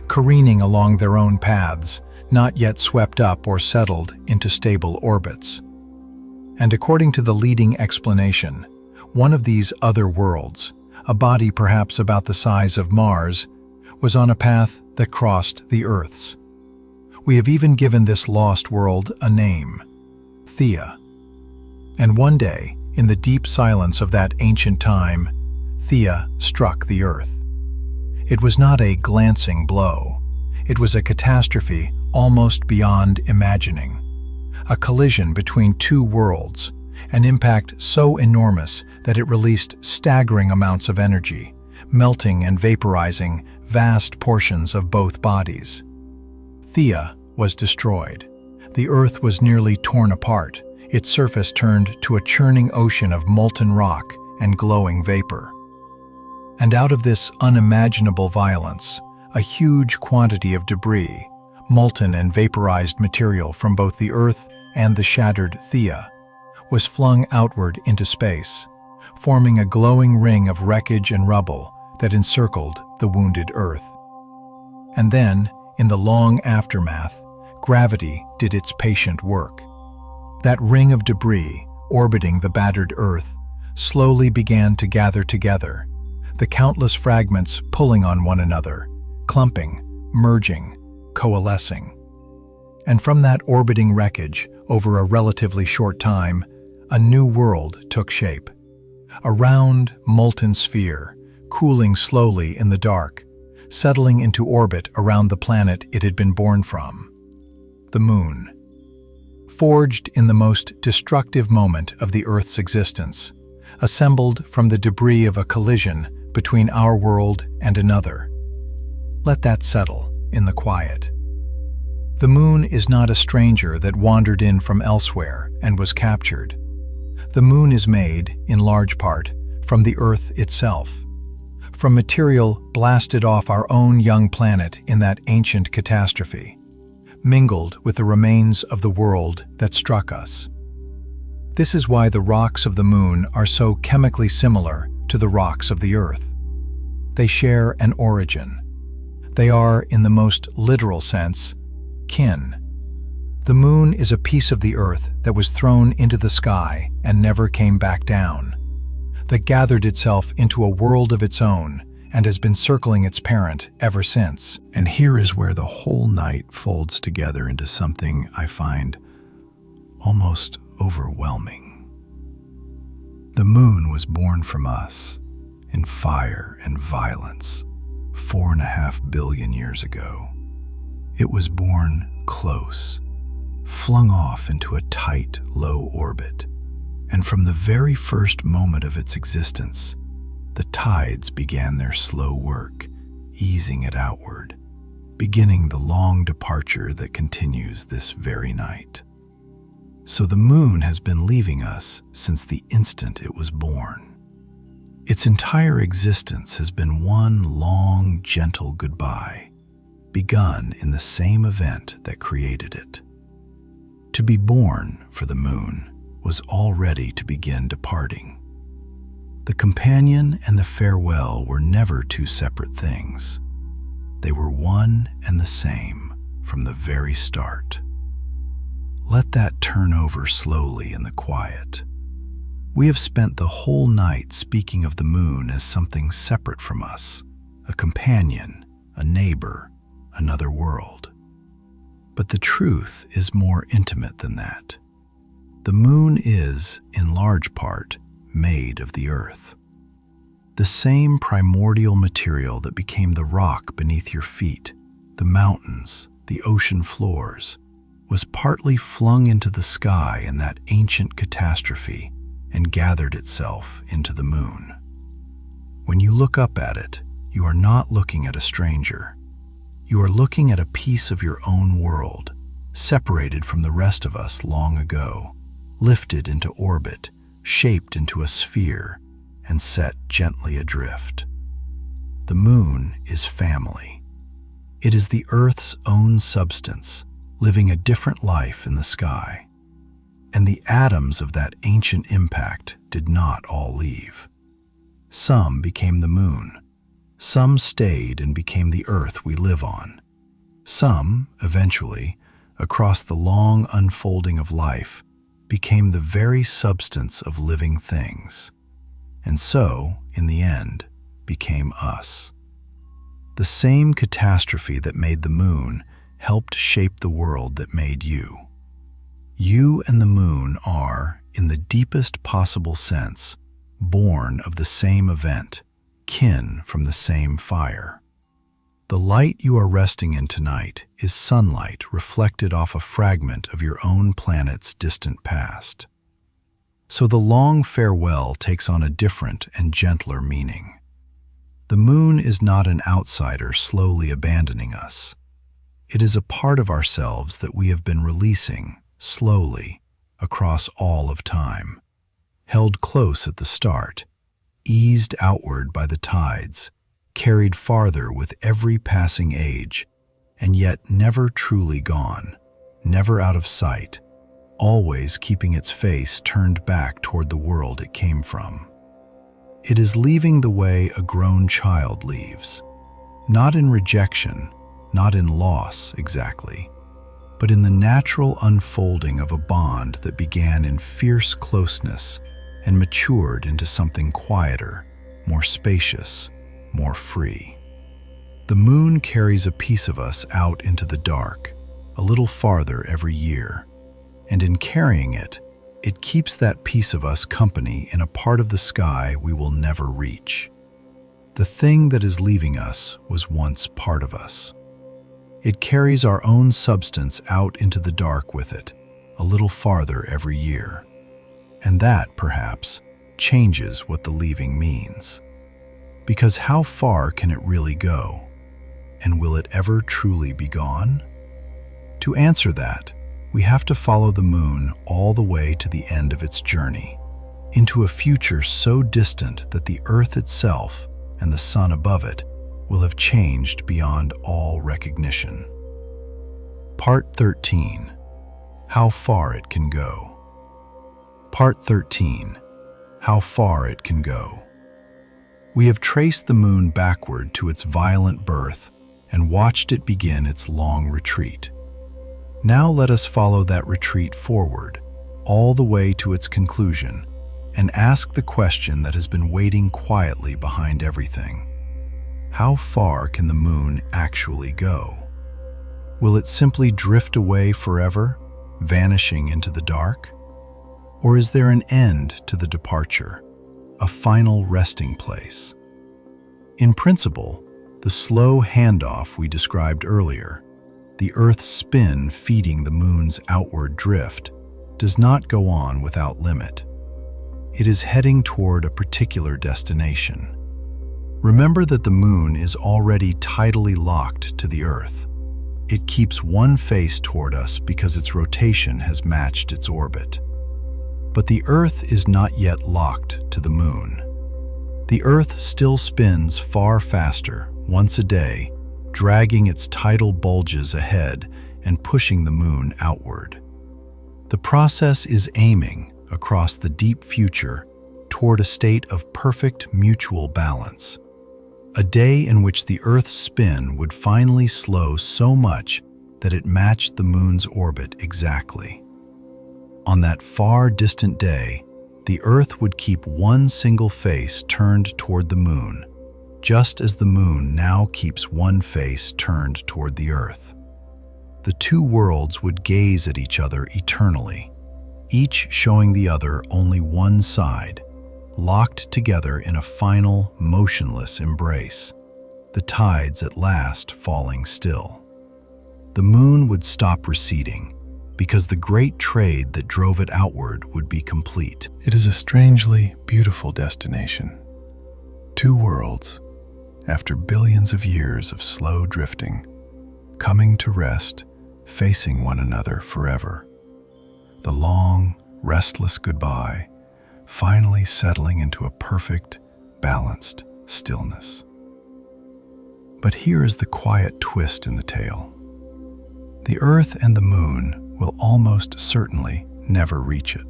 careening along their own paths, not yet swept up or settled into stable orbits. And according to the leading explanation, one of these other worlds, a body perhaps about the size of Mars, was on a path that crossed the Earth's. We have even given this lost world a name, Theia. And one day, in the deep silence of that ancient time, Theia struck the Earth. It was not a glancing blow. It was a catastrophe almost beyond imagining. A collision between two worlds, an impact so enormous that it released staggering amounts of energy, melting and vaporizing vast portions of both bodies. Theia was destroyed. The Earth was nearly torn apart, its surface turned to a churning ocean of molten rock and glowing vapor. And out of this unimaginable violence, a huge quantity of debris, molten and vaporized material from both the Earth and the shattered Theia, was flung outward into space, forming a glowing ring of wreckage and rubble that encircled the wounded Earth. And then, in the long aftermath, gravity did its patient work. That ring of debris, orbiting the battered Earth, slowly began to gather together, the countless fragments pulling on one another, clumping, merging, coalescing. And from that orbiting wreckage, over a relatively short time, a new world took shape. A round, molten sphere, cooling slowly in the dark, settling into orbit around the planet it had been born from. The Moon. Forged in the most destructive moment of the Earth's existence, assembled from the debris of a collision between our world and another. Let that settle in the quiet. The Moon is not a stranger that wandered in from elsewhere and was captured. The Moon is made, in large part, from the Earth itself, from material blasted off our own young planet in that ancient catastrophe, mingled with the remains of the world that struck us. This is why the rocks of the Moon are so chemically similar to the rocks of the Earth. They share an origin. They are, in the most literal sense, kin. The Moon is a piece of the Earth that was thrown into the sky and never came back down, that gathered itself into a world of its own and has been circling its parent ever since. And here is where the whole night folds together into something I find almost overwhelming. The Moon was born from us in fire and violence 4.5 billion years ago. It was born close, flung off into a tight, low orbit, and from the very first moment of its existence, the tides began their slow work, easing it outward, beginning the long departure that continues this very night. So the Moon has been leaving us since the instant it was born. Its entire existence has been one long, gentle goodbye, begun in the same event that created it. To be born for the Moon was already to begin departing. The companion and the farewell were never two separate things. They were one and the same from the very start. Let that turn over slowly in the quiet. We have spent the whole night speaking of the Moon as something separate from us, a companion, a neighbor, another world. But the truth is more intimate than that. The Moon is, in large part, made of the Earth. The same primordial material that became the rock beneath your feet, the mountains, the ocean floors, was partly flung into the sky in that ancient catastrophe and gathered itself into the Moon. When you look up at it, you are not looking at a stranger. You are looking at a piece of your own world, separated from the rest of us long ago, lifted into orbit, shaped into a sphere, and set gently adrift. The Moon is family. It is the Earth's own substance, living a different life in the sky. And the atoms of that ancient impact did not all leave. Some became the Moon. Some stayed and became the Earth we live on. Some, eventually, across the long unfolding of life, became the very substance of living things, and so, in the end, became us. The same catastrophe that made the moon helped shape the world that made you. You and the moon are, in the deepest possible sense, born of the same event, kin from the same fire. The light you are resting in tonight is sunlight reflected off a fragment of your own planet's distant past. So the long farewell takes on a different and gentler meaning. The moon is not an outsider slowly abandoning us. It is a part of ourselves that we have been releasing, slowly, across all of time. Held close at the start, eased outward by the tides, carried farther with every passing age, and yet never truly gone, never out of sight, always keeping its face turned back toward the world it came from. It is leaving the way a grown child leaves, not in rejection, not in loss exactly, but in the natural unfolding of a bond that began in fierce closeness and matured into something quieter, more spacious, more free. The moon carries a piece of us out into the dark, a little farther every year, and in carrying it, it keeps that piece of us company in a part of the sky we will never reach. The thing that is leaving us was once part of us. It carries our own substance out into the dark with it, a little farther every year. And that, perhaps, changes what the leaving means. Because how far can it really go? And will it ever truly be gone? To answer that, we have to follow the moon all the way to the end of its journey, into a future so distant that the Earth itself and the sun above it will have changed beyond all recognition. Part 13. How far it can go. Part 13. How far it can go. We have traced the moon backward to its violent birth and watched it begin its long retreat. Now let us follow that retreat forward, all the way to its conclusion, and ask the question that has been waiting quietly behind everything. How far can the moon actually go? Will it simply drift away forever, vanishing into the dark? Or is there an end to the departure, a final resting place? In principle, the slow handoff we described earlier, the Earth's spin feeding the moon's outward drift, does not go on without limit. It is heading toward a particular destination. Remember that the moon is already tidally locked to the Earth. It keeps one face toward us because its rotation has matched its orbit. But the Earth is not yet locked to the moon. The Earth still spins far faster, once a day, dragging its tidal bulges ahead and pushing the moon outward. The process is aiming across the deep future toward a state of perfect mutual balance. A day in which the Earth's spin would finally slow so much that it matched the moon's orbit exactly. On that far distant day, the Earth would keep one single face turned toward the moon, just as the moon now keeps one face turned toward the Earth. The two worlds would gaze at each other eternally, each showing the other only one side, locked together in a final, motionless embrace, the tides at last falling still. The moon would stop receding, because the great trade that drove it outward would be complete. It is a strangely beautiful destination. Two worlds, after billions of years of slow drifting, coming to rest, facing one another forever. The long, restless goodbye finally settling into a perfect, balanced stillness. But here is the quiet twist in the tale. The Earth and the moon will almost certainly never reach it.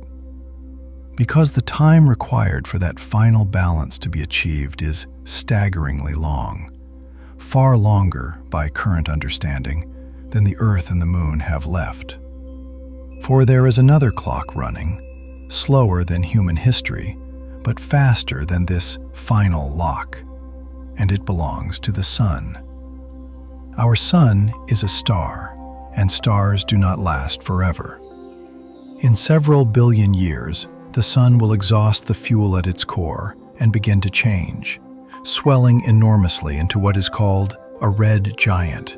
Because the time required for that final balance to be achieved is staggeringly long, far longer, by current understanding, than the Earth and the Moon have left. For there is another clock running, slower than human history, but faster than this final lock, and it belongs to the Sun. Our Sun is a star, and stars do not last forever. In several billion years, the Sun will exhaust the fuel at its core and begin to change, swelling enormously into what is called a red giant,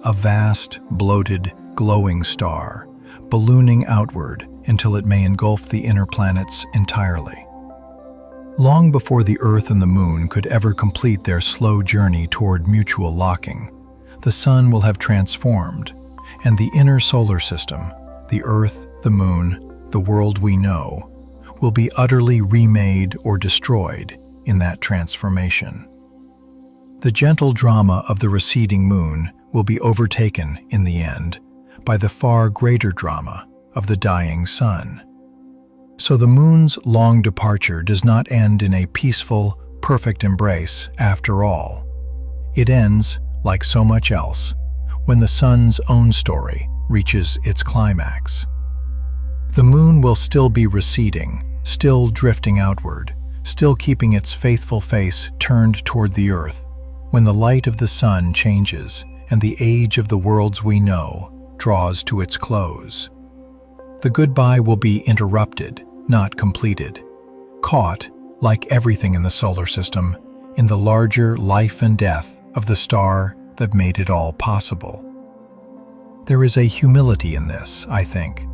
a vast, bloated, glowing star, ballooning outward until it may engulf the inner planets entirely. Long before the Earth and the Moon could ever complete their slow journey toward mutual locking, the Sun will have transformed, and the inner solar system, the Earth, the Moon, the world we know, will be utterly remade or destroyed in that transformation. The gentle drama of the receding moon will be overtaken, in the end, by the far greater drama of the dying sun. So the moon's long departure does not end in a peaceful, perfect embrace after all. It ends, like so much else, when the sun's own story reaches its climax. The moon will still be receding, still drifting outward, still keeping its faithful face turned toward the earth, when the light of the sun changes and the age of the worlds we know draws to its close. The goodbye will be interrupted, not completed, caught, like everything in the solar system, in the larger life and death of the star that made it all possible. There is a humility in this, I think.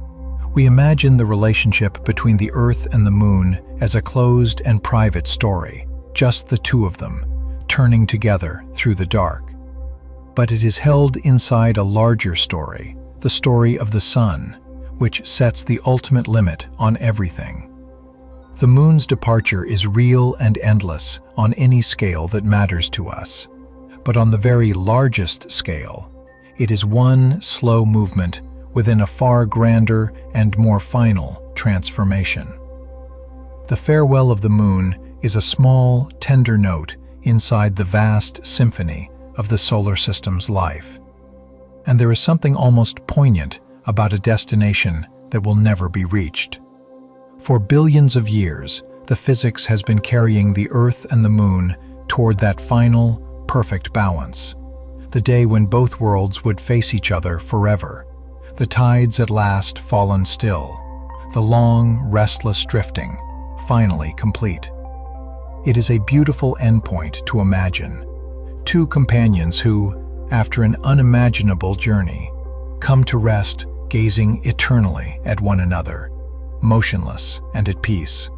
We imagine the relationship between the Earth and the Moon as a closed and private story, just the two of them, turning together through the dark. But it is held inside a larger story, the story of the Sun, which sets the ultimate limit on everything. The Moon's departure is real and endless on any scale that matters to us, but on the very largest scale, it is one slow movement within a far grander and more final transformation. The farewell of the Moon is a small, tender note inside the vast symphony of the solar system's life. And there is something almost poignant about a destination that will never be reached. For billions of years, the physics has been carrying the Earth and the Moon toward that final, perfect balance, the day when both worlds would face each other forever, the tides at last fallen still, the long, restless drifting finally complete. It is a beautiful endpoint to imagine. Two companions who, after an unimaginable journey, come to rest gazing eternally at one another, motionless and at peace.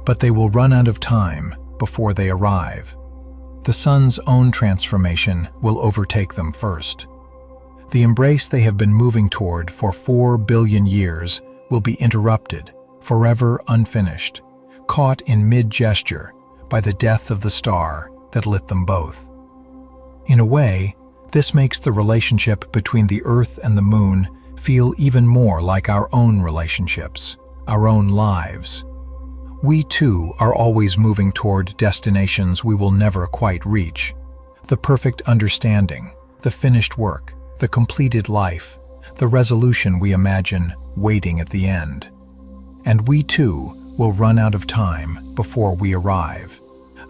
But they will run out of time before they arrive. The sun's own transformation will overtake them first. The embrace they have been moving toward for 4 billion years will be interrupted, forever unfinished, caught in mid-gesture by the death of the star that lit them both. In a way, this makes the relationship between the Earth and the Moon feel even more like our own relationships, our own lives. We too are always moving toward destinations we will never quite reach. The perfect understanding, the finished work, the completed life, the resolution we imagine waiting at the end. And we too will run out of time before we arrive.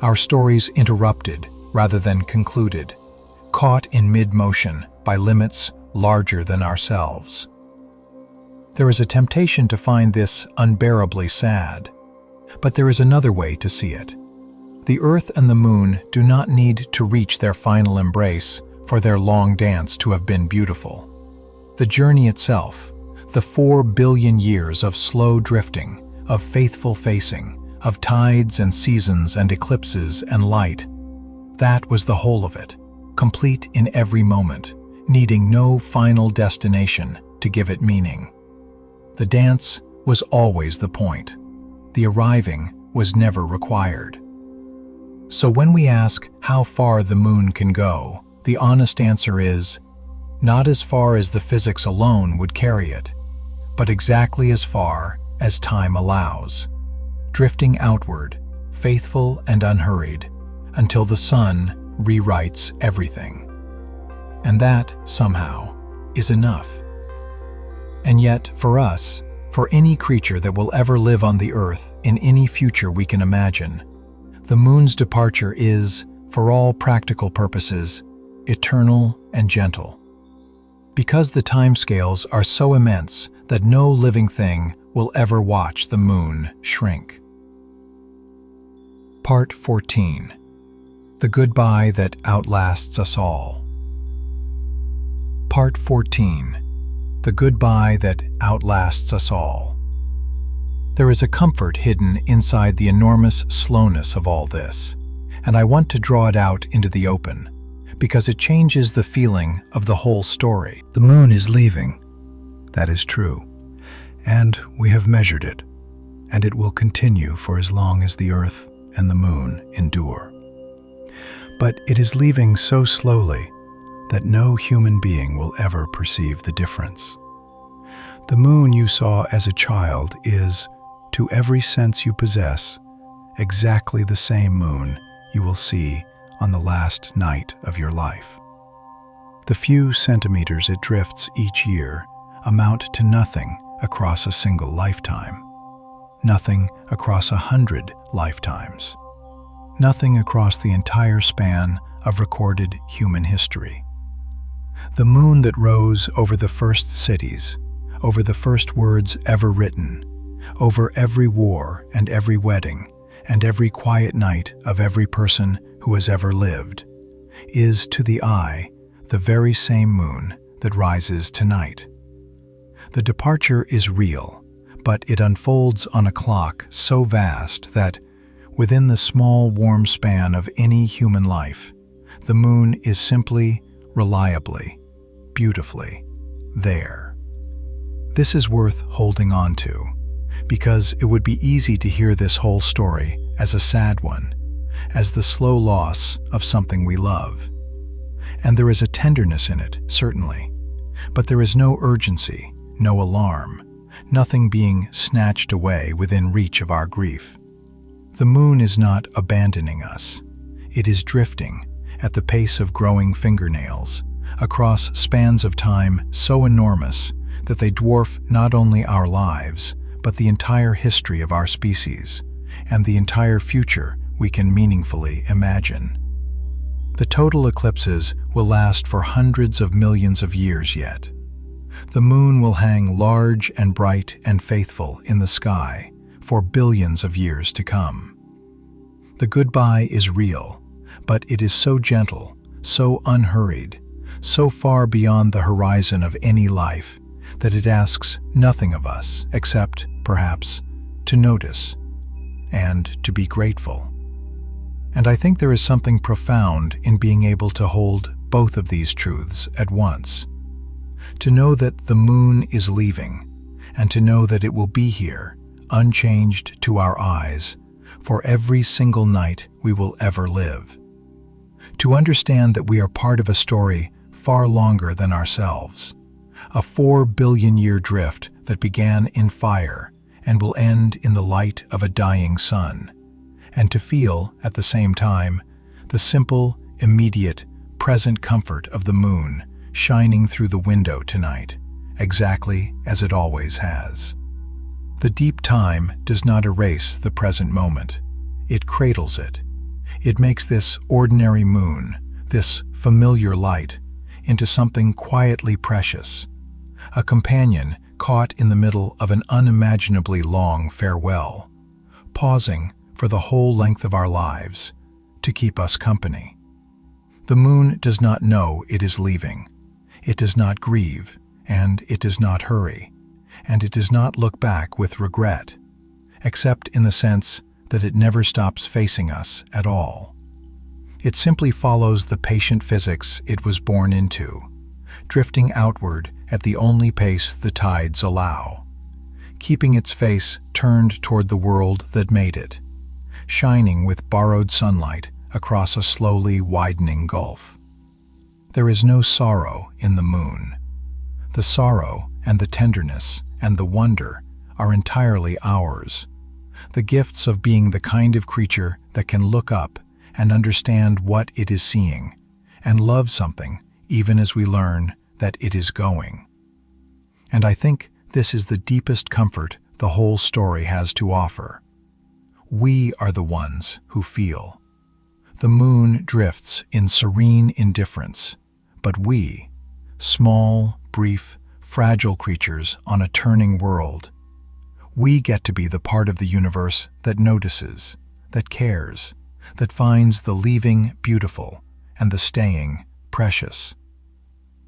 Our stories interrupted rather than concluded, caught in mid-motion by limits larger than ourselves. There is a temptation to find this unbearably sad, but there is another way to see it. The Earth and the Moon do not need to reach their final embrace for their long dance to have been beautiful. The journey itself, the 4 billion years of slow drifting, of faithful facing, of tides and seasons and eclipses and light, that was the whole of it, complete in every moment, needing no final destination to give it meaning. The dance was always the point. The arriving was never required. So when we ask how far the Moon can go, the honest answer is, not as far as the physics alone would carry it, but exactly as far as time allows, drifting outward, faithful and unhurried, until the sun rewrites everything. And that, somehow, is enough. And yet, for us, for any creature that will ever live on the earth in any future we can imagine, the moon's departure is, for all practical purposes, eternal and gentle. Because the timescales are so immense that no living thing will ever watch the moon shrink. Part 14. The Goodbye That Outlasts Us All. Part 14. The Goodbye That Outlasts Us All. There is a comfort hidden inside the enormous slowness of all this, and I want to draw it out into the open, because it changes the feeling of the whole story. The moon is leaving. That is true. And we have measured it, and it will continue for as long as the earth and the moon endure. But it is leaving so slowly that no human being will ever perceive the difference. The moon you saw as a child is, to every sense you possess, exactly the same moon you will see on the last night of your life. The few centimeters it drifts each year amount to nothing across a single lifetime, nothing across 100 lifetimes, nothing across the entire span of recorded human history. The moon that rose over the first cities, over the first words ever written, over every war and every wedding, and every quiet night of every person who has ever lived, is to the eye the very same moon that rises tonight. The departure is real, but it unfolds on a clock so vast that, within the small warm span of any human life, the moon is simply, reliably, beautifully there. This is worth holding on to, because it would be easy to hear this whole story as a sad one, as the slow loss of something we love. And there is a tenderness in it, certainly, but there is no urgency, no alarm, nothing being snatched away within reach of our grief. The moon is not abandoning us. It is drifting, at the pace of growing fingernails, across spans of time so enormous that they dwarf not only our lives, but the entire history of our species, and the entire future we can meaningfully imagine. The total eclipses will last for hundreds of millions of years yet. The moon will hang large and bright and faithful in the sky for billions of years to come. The goodbye is real, but it is so gentle, so unhurried, so far beyond the horizon of any life, that it asks nothing of us except, perhaps, to notice and to be grateful. And I think there is something profound in being able to hold both of these truths at once. To know that the moon is leaving, and to know that it will be here, unchanged to our eyes, for every single night we will ever live. To understand that we are part of a story far longer than ourselves, a 4 billion year drift that began in fire and will end in the light of a dying sun, and to feel, at the same time, the simple, immediate, present comfort of the moon shining through the window tonight, exactly as it always has. The deep time does not erase the present moment. It cradles it. It makes this ordinary moon, this familiar light, into something quietly precious, a companion caught in the middle of an unimaginably long farewell, pausing for the whole length of our lives to keep us company. The moon does not know it is leaving. It does not grieve, and it does not hurry, and it does not look back with regret, except in the sense that it never stops facing us at all. It simply follows the patient physics it was born into, drifting outward at the only pace the tides allow, keeping its face turned toward the world that made it, shining with borrowed sunlight across a slowly widening gulf. There is no sorrow in the moon. The sorrow and the tenderness and the wonder are entirely ours, the gifts of being the kind of creature that can look up and understand what it is seeing, and love something even as we learn that it is going. And I think this is the deepest comfort the whole story has to offer. We are the ones who feel. The moon drifts in serene indifference, but we, small, brief, fragile creatures on a turning world, we get to be the part of the universe that notices, that cares, that finds the leaving beautiful and the staying precious.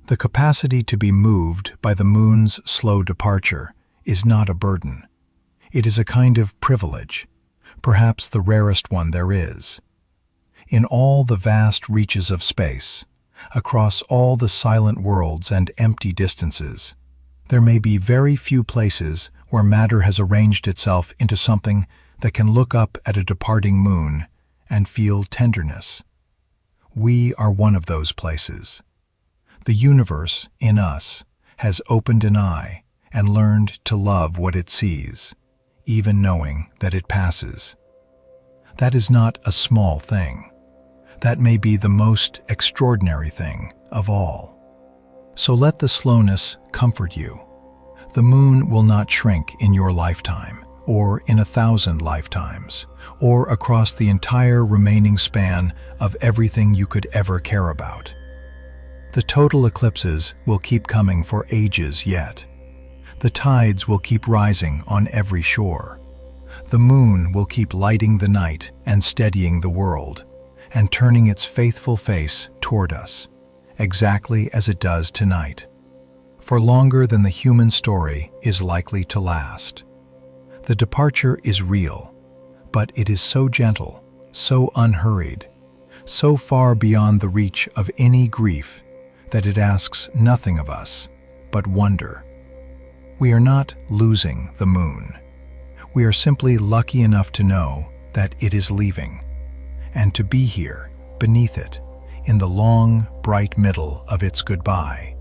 The capacity to be moved by the moon's slow departure is not a burden. It is a kind of privilege, perhaps the rarest one there is. In all the vast reaches of space, across all the silent worlds and empty distances, there may be very few places where matter has arranged itself into something that can look up at a departing moon and feel tenderness. We are one of those places. The universe, in us, has opened an eye and learned to love what it sees, even knowing that it passes. That is not a small thing. That may be the most extraordinary thing of all. So let the slowness comfort you. The moon will not shrink in your lifetime, or in 1,000 lifetimes, or across the entire remaining span of everything you could ever care about. The total eclipses will keep coming for ages yet. The tides will keep rising on every shore. The moon will keep lighting the night and steadying the world, and turning its faithful face toward us, exactly as it does tonight, for longer than the human story is likely to last. The departure is real, but it is so gentle, so unhurried, so far beyond the reach of any grief that it asks nothing of us but wonder. We are not losing the moon. We are simply lucky enough to know that it is leaving, and to be here, beneath it, in the long, bright middle of its goodbye,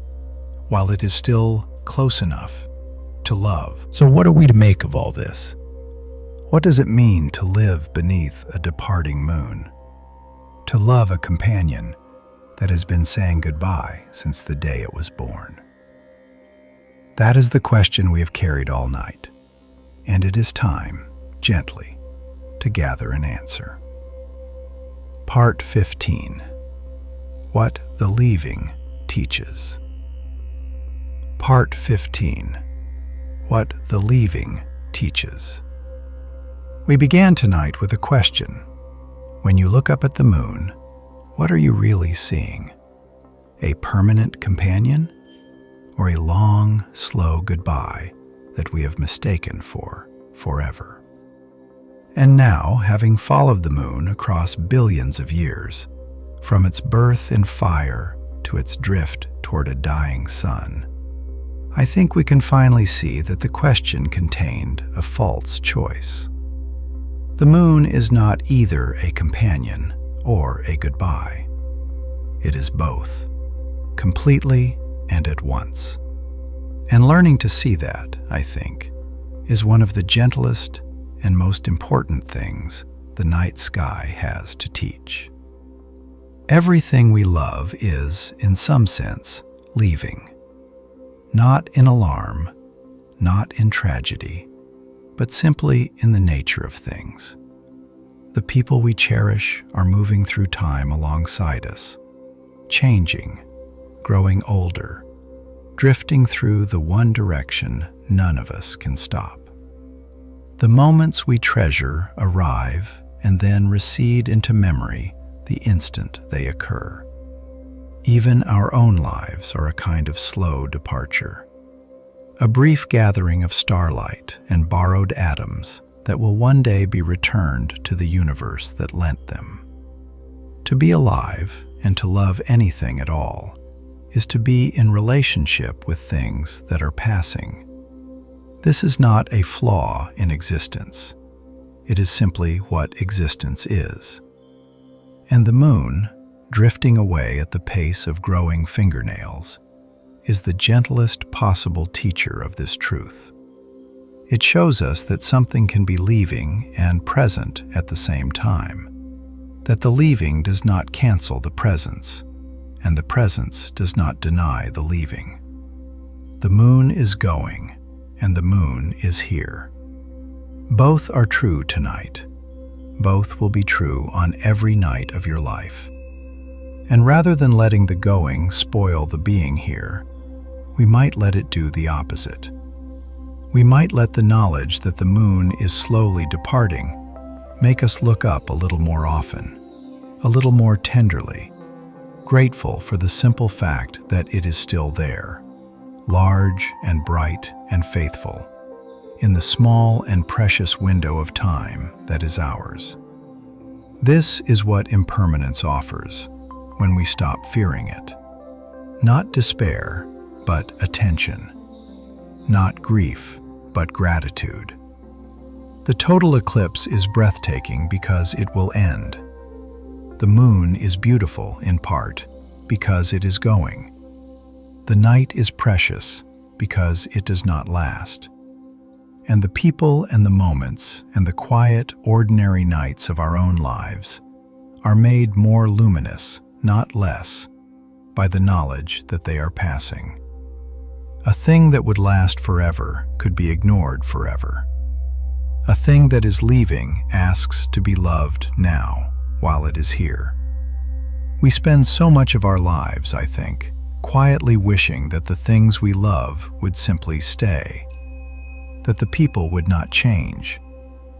while it is still close enough to love. So what are we to make of all this? What does it mean to live beneath a departing moon? To love a companion that has been saying goodbye since the day it was born? That is the question we have carried all night, and it is time, gently, to gather an answer. Part 15. What the Leaving Teaches. Part 15. What the Leaving Teaches. We began tonight with a question. When you look up at the moon, what are you really seeing? A permanent companion, or a long, slow goodbye that we have mistaken for forever? And now, having followed the moon across billions of years, from its birth in fire to its drift toward a dying sun, I think we can finally see that the question contained a false choice. The moon is not either a companion or a goodbye. It is both, completely and at once. And learning to see that, I think, is one of the gentlest and most important things the night sky has to teach. Everything we love is, in some sense, leaving. Not in alarm, not in tragedy, but simply in the nature of things. The people we cherish are moving through time alongside us, changing, growing older, drifting through the one direction none of us can stop. The moments we treasure arrive and then recede into memory the instant they occur. Even our own lives are a kind of slow departure, a brief gathering of starlight and borrowed atoms that will one day be returned to the universe that lent them. To be alive and to love anything at all is to be in relationship with things that are passing. This is not a flaw in existence. It is simply what existence is. And the moon, drifting away at the pace of growing fingernails, is the gentlest possible teacher of this truth. It shows us that something can be leaving and present at the same time, that the leaving does not cancel the presence, and the presence does not deny the leaving. The moon is going, and the moon is here. Both are true tonight. Both will be true on every night of your life. And rather than letting the going spoil the being here, we might let it do the opposite. We might let the knowledge that the moon is slowly departing make us look up a little more often, a little more tenderly, grateful for the simple fact that it is still there, large and bright and faithful, in the small and precious window of time that is ours. This is what impermanence offers when we stop fearing it. Not despair, but attention. Not grief, but gratitude. The total eclipse is breathtaking because it will end. The moon is beautiful in part because it is going. The night is precious because it does not last. And the people and the moments and the quiet, ordinary nights of our own lives are made more luminous, not less, by the knowledge that they are passing. A thing that would last forever could be ignored forever. A thing that is leaving asks to be loved now, while it is here. We spend so much of our lives, I think, quietly wishing that the things we love would simply stay, that the people would not change,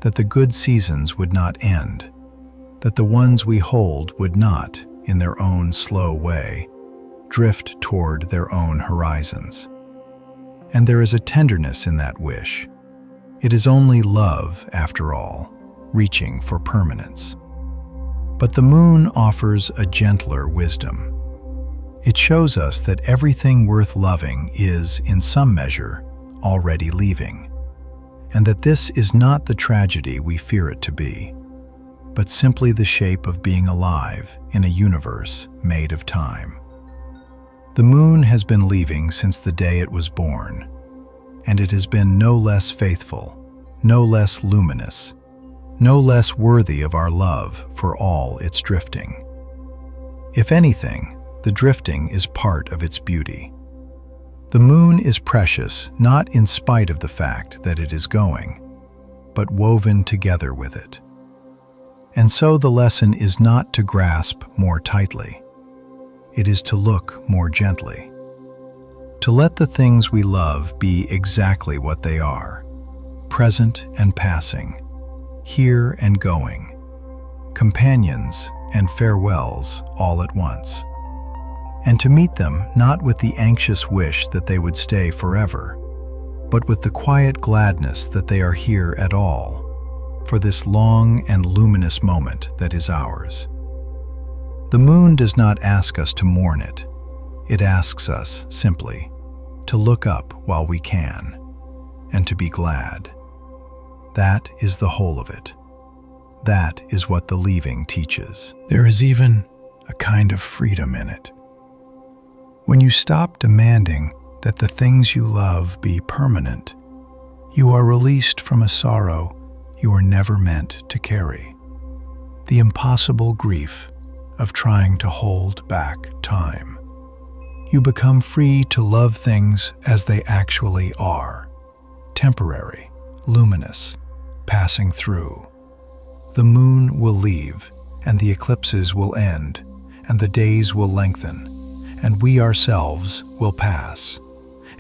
that the good seasons would not end, that the ones we hold would not, in their own slow way, drift toward their own horizons. And there is a tenderness in that wish. It is only love, after all, reaching for permanence. But the moon offers a gentler wisdom. It shows us that everything worth loving is, in some measure, already leaving, and that this is not the tragedy we fear it to be, but simply the shape of being alive in a universe made of time. The moon has been leaving since the day it was born, and it has been no less faithful, no less luminous, no less worthy of our love for all its drifting. If anything, the drifting is part of its beauty. The moon is precious not in spite of the fact that it is going, but woven together with it. And so the lesson is not to grasp more tightly. It is to look more gently. To let the things we love be exactly what they are, present and passing, here and going, companions and farewells all at once. And to meet them not with the anxious wish that they would stay forever, but with the quiet gladness that they are here at all, for this long and luminous moment that is ours. The moon does not ask us to mourn it. It asks us, simply, to look up while we can, and to be glad. That is the whole of it. That is what the leaving teaches. There is even a kind of freedom in it. When you stop demanding that the things you love be permanent, you are released from a sorrow you were never meant to carry. The impossible grief of trying to hold back time. You become free to love things as they actually are, temporary, luminous, passing through. The moon will leave, and the eclipses will end, and the days will lengthen, and we ourselves will pass,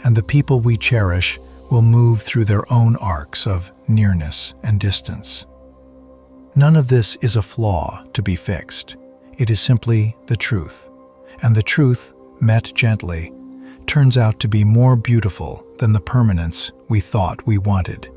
and the people we cherish will move through their own arcs of nearness and distance. None of this is a flaw to be fixed. It is simply the truth, and the truth, met gently, turns out to be more beautiful than the permanence we thought we wanted.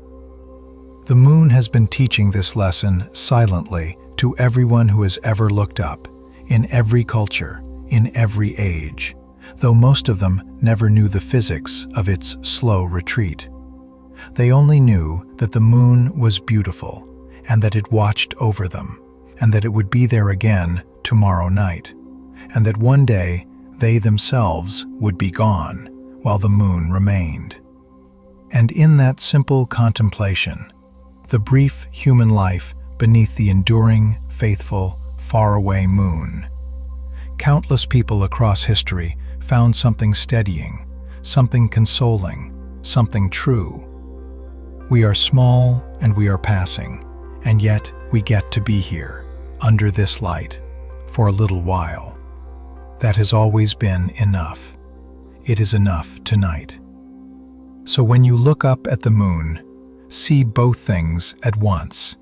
The moon has been teaching this lesson silently to everyone who has ever looked up, in every culture, in every age, though most of them never knew the physics of its slow retreat. They only knew that the moon was beautiful, and that it watched over them, and that it would be there again tomorrow night, and that one day they themselves would be gone while the moon remained. And in that simple contemplation, the brief human life beneath the enduring, faithful, faraway moon Countless people across history found something steadying, something consoling, something true. We are small and we are passing, and yet we get to be here, under this light, for a little while. That has always been enough. It is enough tonight. So when you look up at the moon, see both things at once.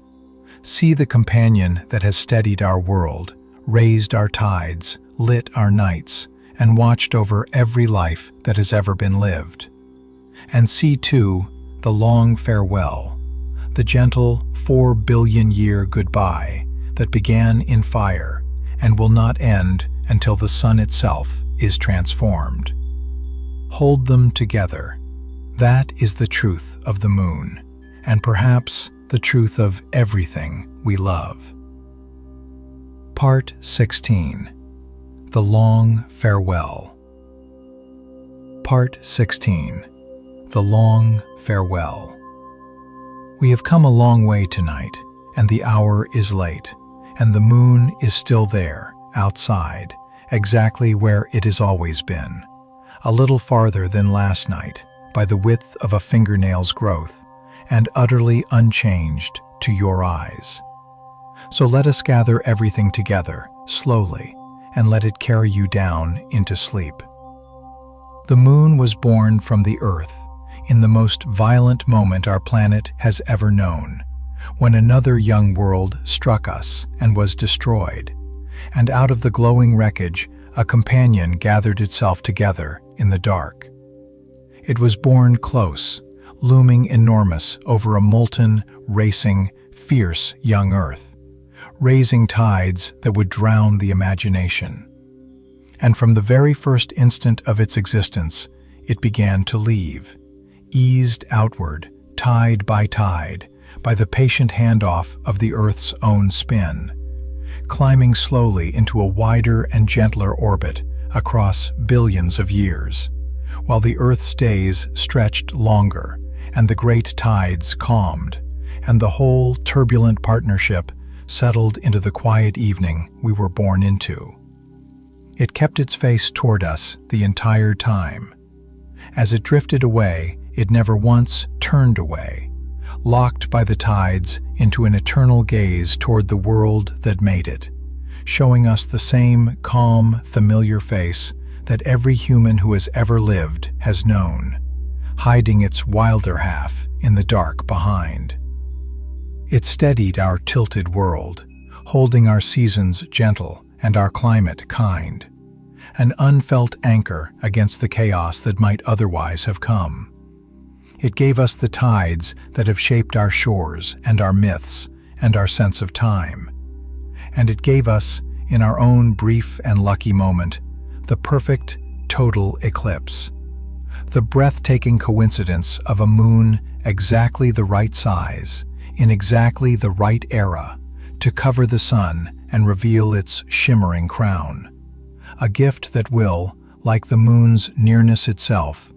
See the companion that has steadied our world, raised our tides, lit our nights, and watched over every life that has ever been lived. And see, too, the long farewell, the gentle 4-billion-year goodbye that began in fire and will not end until the sun itself is transformed. Hold them together. That is the truth of the moon, and perhaps the truth of everything we love. Part 16. The Long Farewell. Part 16. The Long Farewell. We have come a long way tonight, and the hour is late, and the moon is still there, outside, exactly where it has always been, a little farther than last night, by the width of a fingernail's growth, and utterly unchanged to your eyes. So let us gather everything together, slowly, and let it carry you down into sleep. The moon was born from the earth in the most violent moment our planet has ever known, when another young world struck us and was destroyed, and out of the glowing wreckage a companion gathered itself together in the dark. It was born close, looming enormous over a molten, racing, fierce young earth, raising tides that would drown the imagination. And from the very first instant of its existence, it began to leave, eased outward, tide by the patient handoff of the Earth's own spin, climbing slowly into a wider and gentler orbit across billions of years, while the Earth's days stretched longer and the great tides calmed, and the whole turbulent partnership settled into the quiet evening we were born into. It kept its face toward us the entire time. As it drifted away, it never once turned away, locked by the tides into an eternal gaze toward the world that made it, showing us the same calm, familiar face that every human who has ever lived has known, hiding its wilder half in the dark behind. It steadied our tilted world, holding our seasons gentle and our climate kind, an unfelt anchor against the chaos that might otherwise have come. It gave us the tides that have shaped our shores and our myths and our sense of time. And it gave us, in our own brief and lucky moment, the perfect, total eclipse. The breathtaking coincidence of a moon exactly the right size, in exactly the right era, to cover the sun and reveal its shimmering crown. A gift that will, like the moon's nearness itself,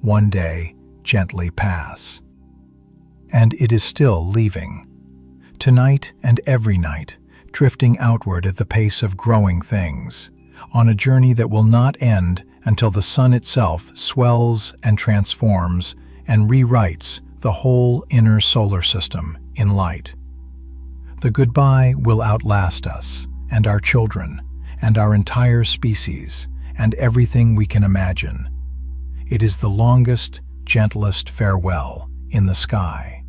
one day gently pass. And it is still leaving. Tonight and every night, drifting outward at the pace of growing things, on a journey that will not end until the sun itself swells and transforms and rewrites the whole inner solar system in light. The goodbye will outlast us, and our children, and our entire species, and everything we can imagine. It is the longest, gentlest farewell in the sky.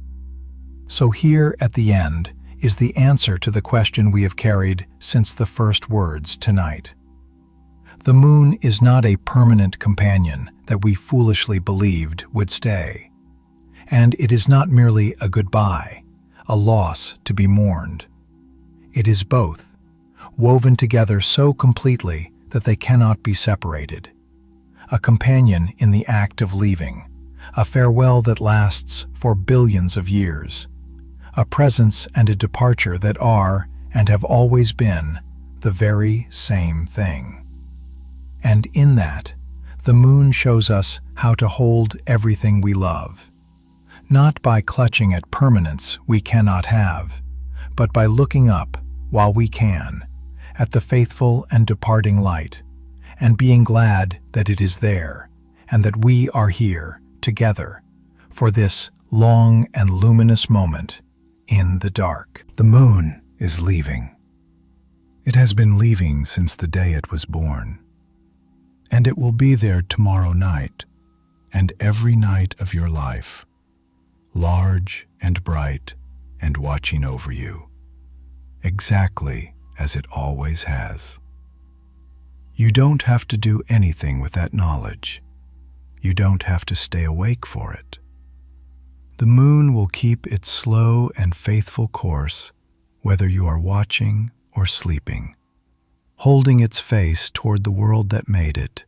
So here at the end is the answer to the question we have carried since the first words tonight. The moon is not a permanent companion that we foolishly believed would stay. And it is not merely a goodbye, a loss to be mourned. It is both, woven together so completely that they cannot be separated. A companion in the act of leaving, a farewell that lasts for billions of years, a presence and a departure that are, and have always been, the very same thing. And in that, the moon shows us how to hold everything we love, not by clutching at permanence we cannot have, but by looking up while we can, at the faithful and departing light, and being glad that it is there, and that we are here together for this long and luminous moment in the dark. The moon is leaving. It has been leaving since the day it was born, and it will be there tomorrow night and every night of your life, large and bright and watching over you, exactly as it always has. You don't have to do anything with that knowledge. You don't have to stay awake for it. The moon will keep its slow and faithful course whether you are watching or sleeping, holding its face toward the world that made it,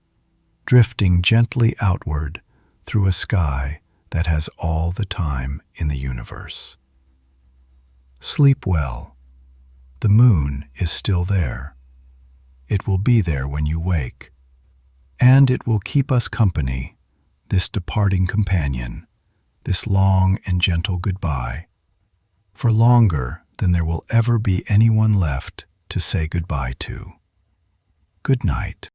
drifting gently outward through a sky that has all the time in the universe. Sleep well. The moon is still there. It will be there when you wake, and it will keep us company, this departing companion, this long and gentle goodbye, for longer than there will ever be anyone left to say goodbye to. Good night.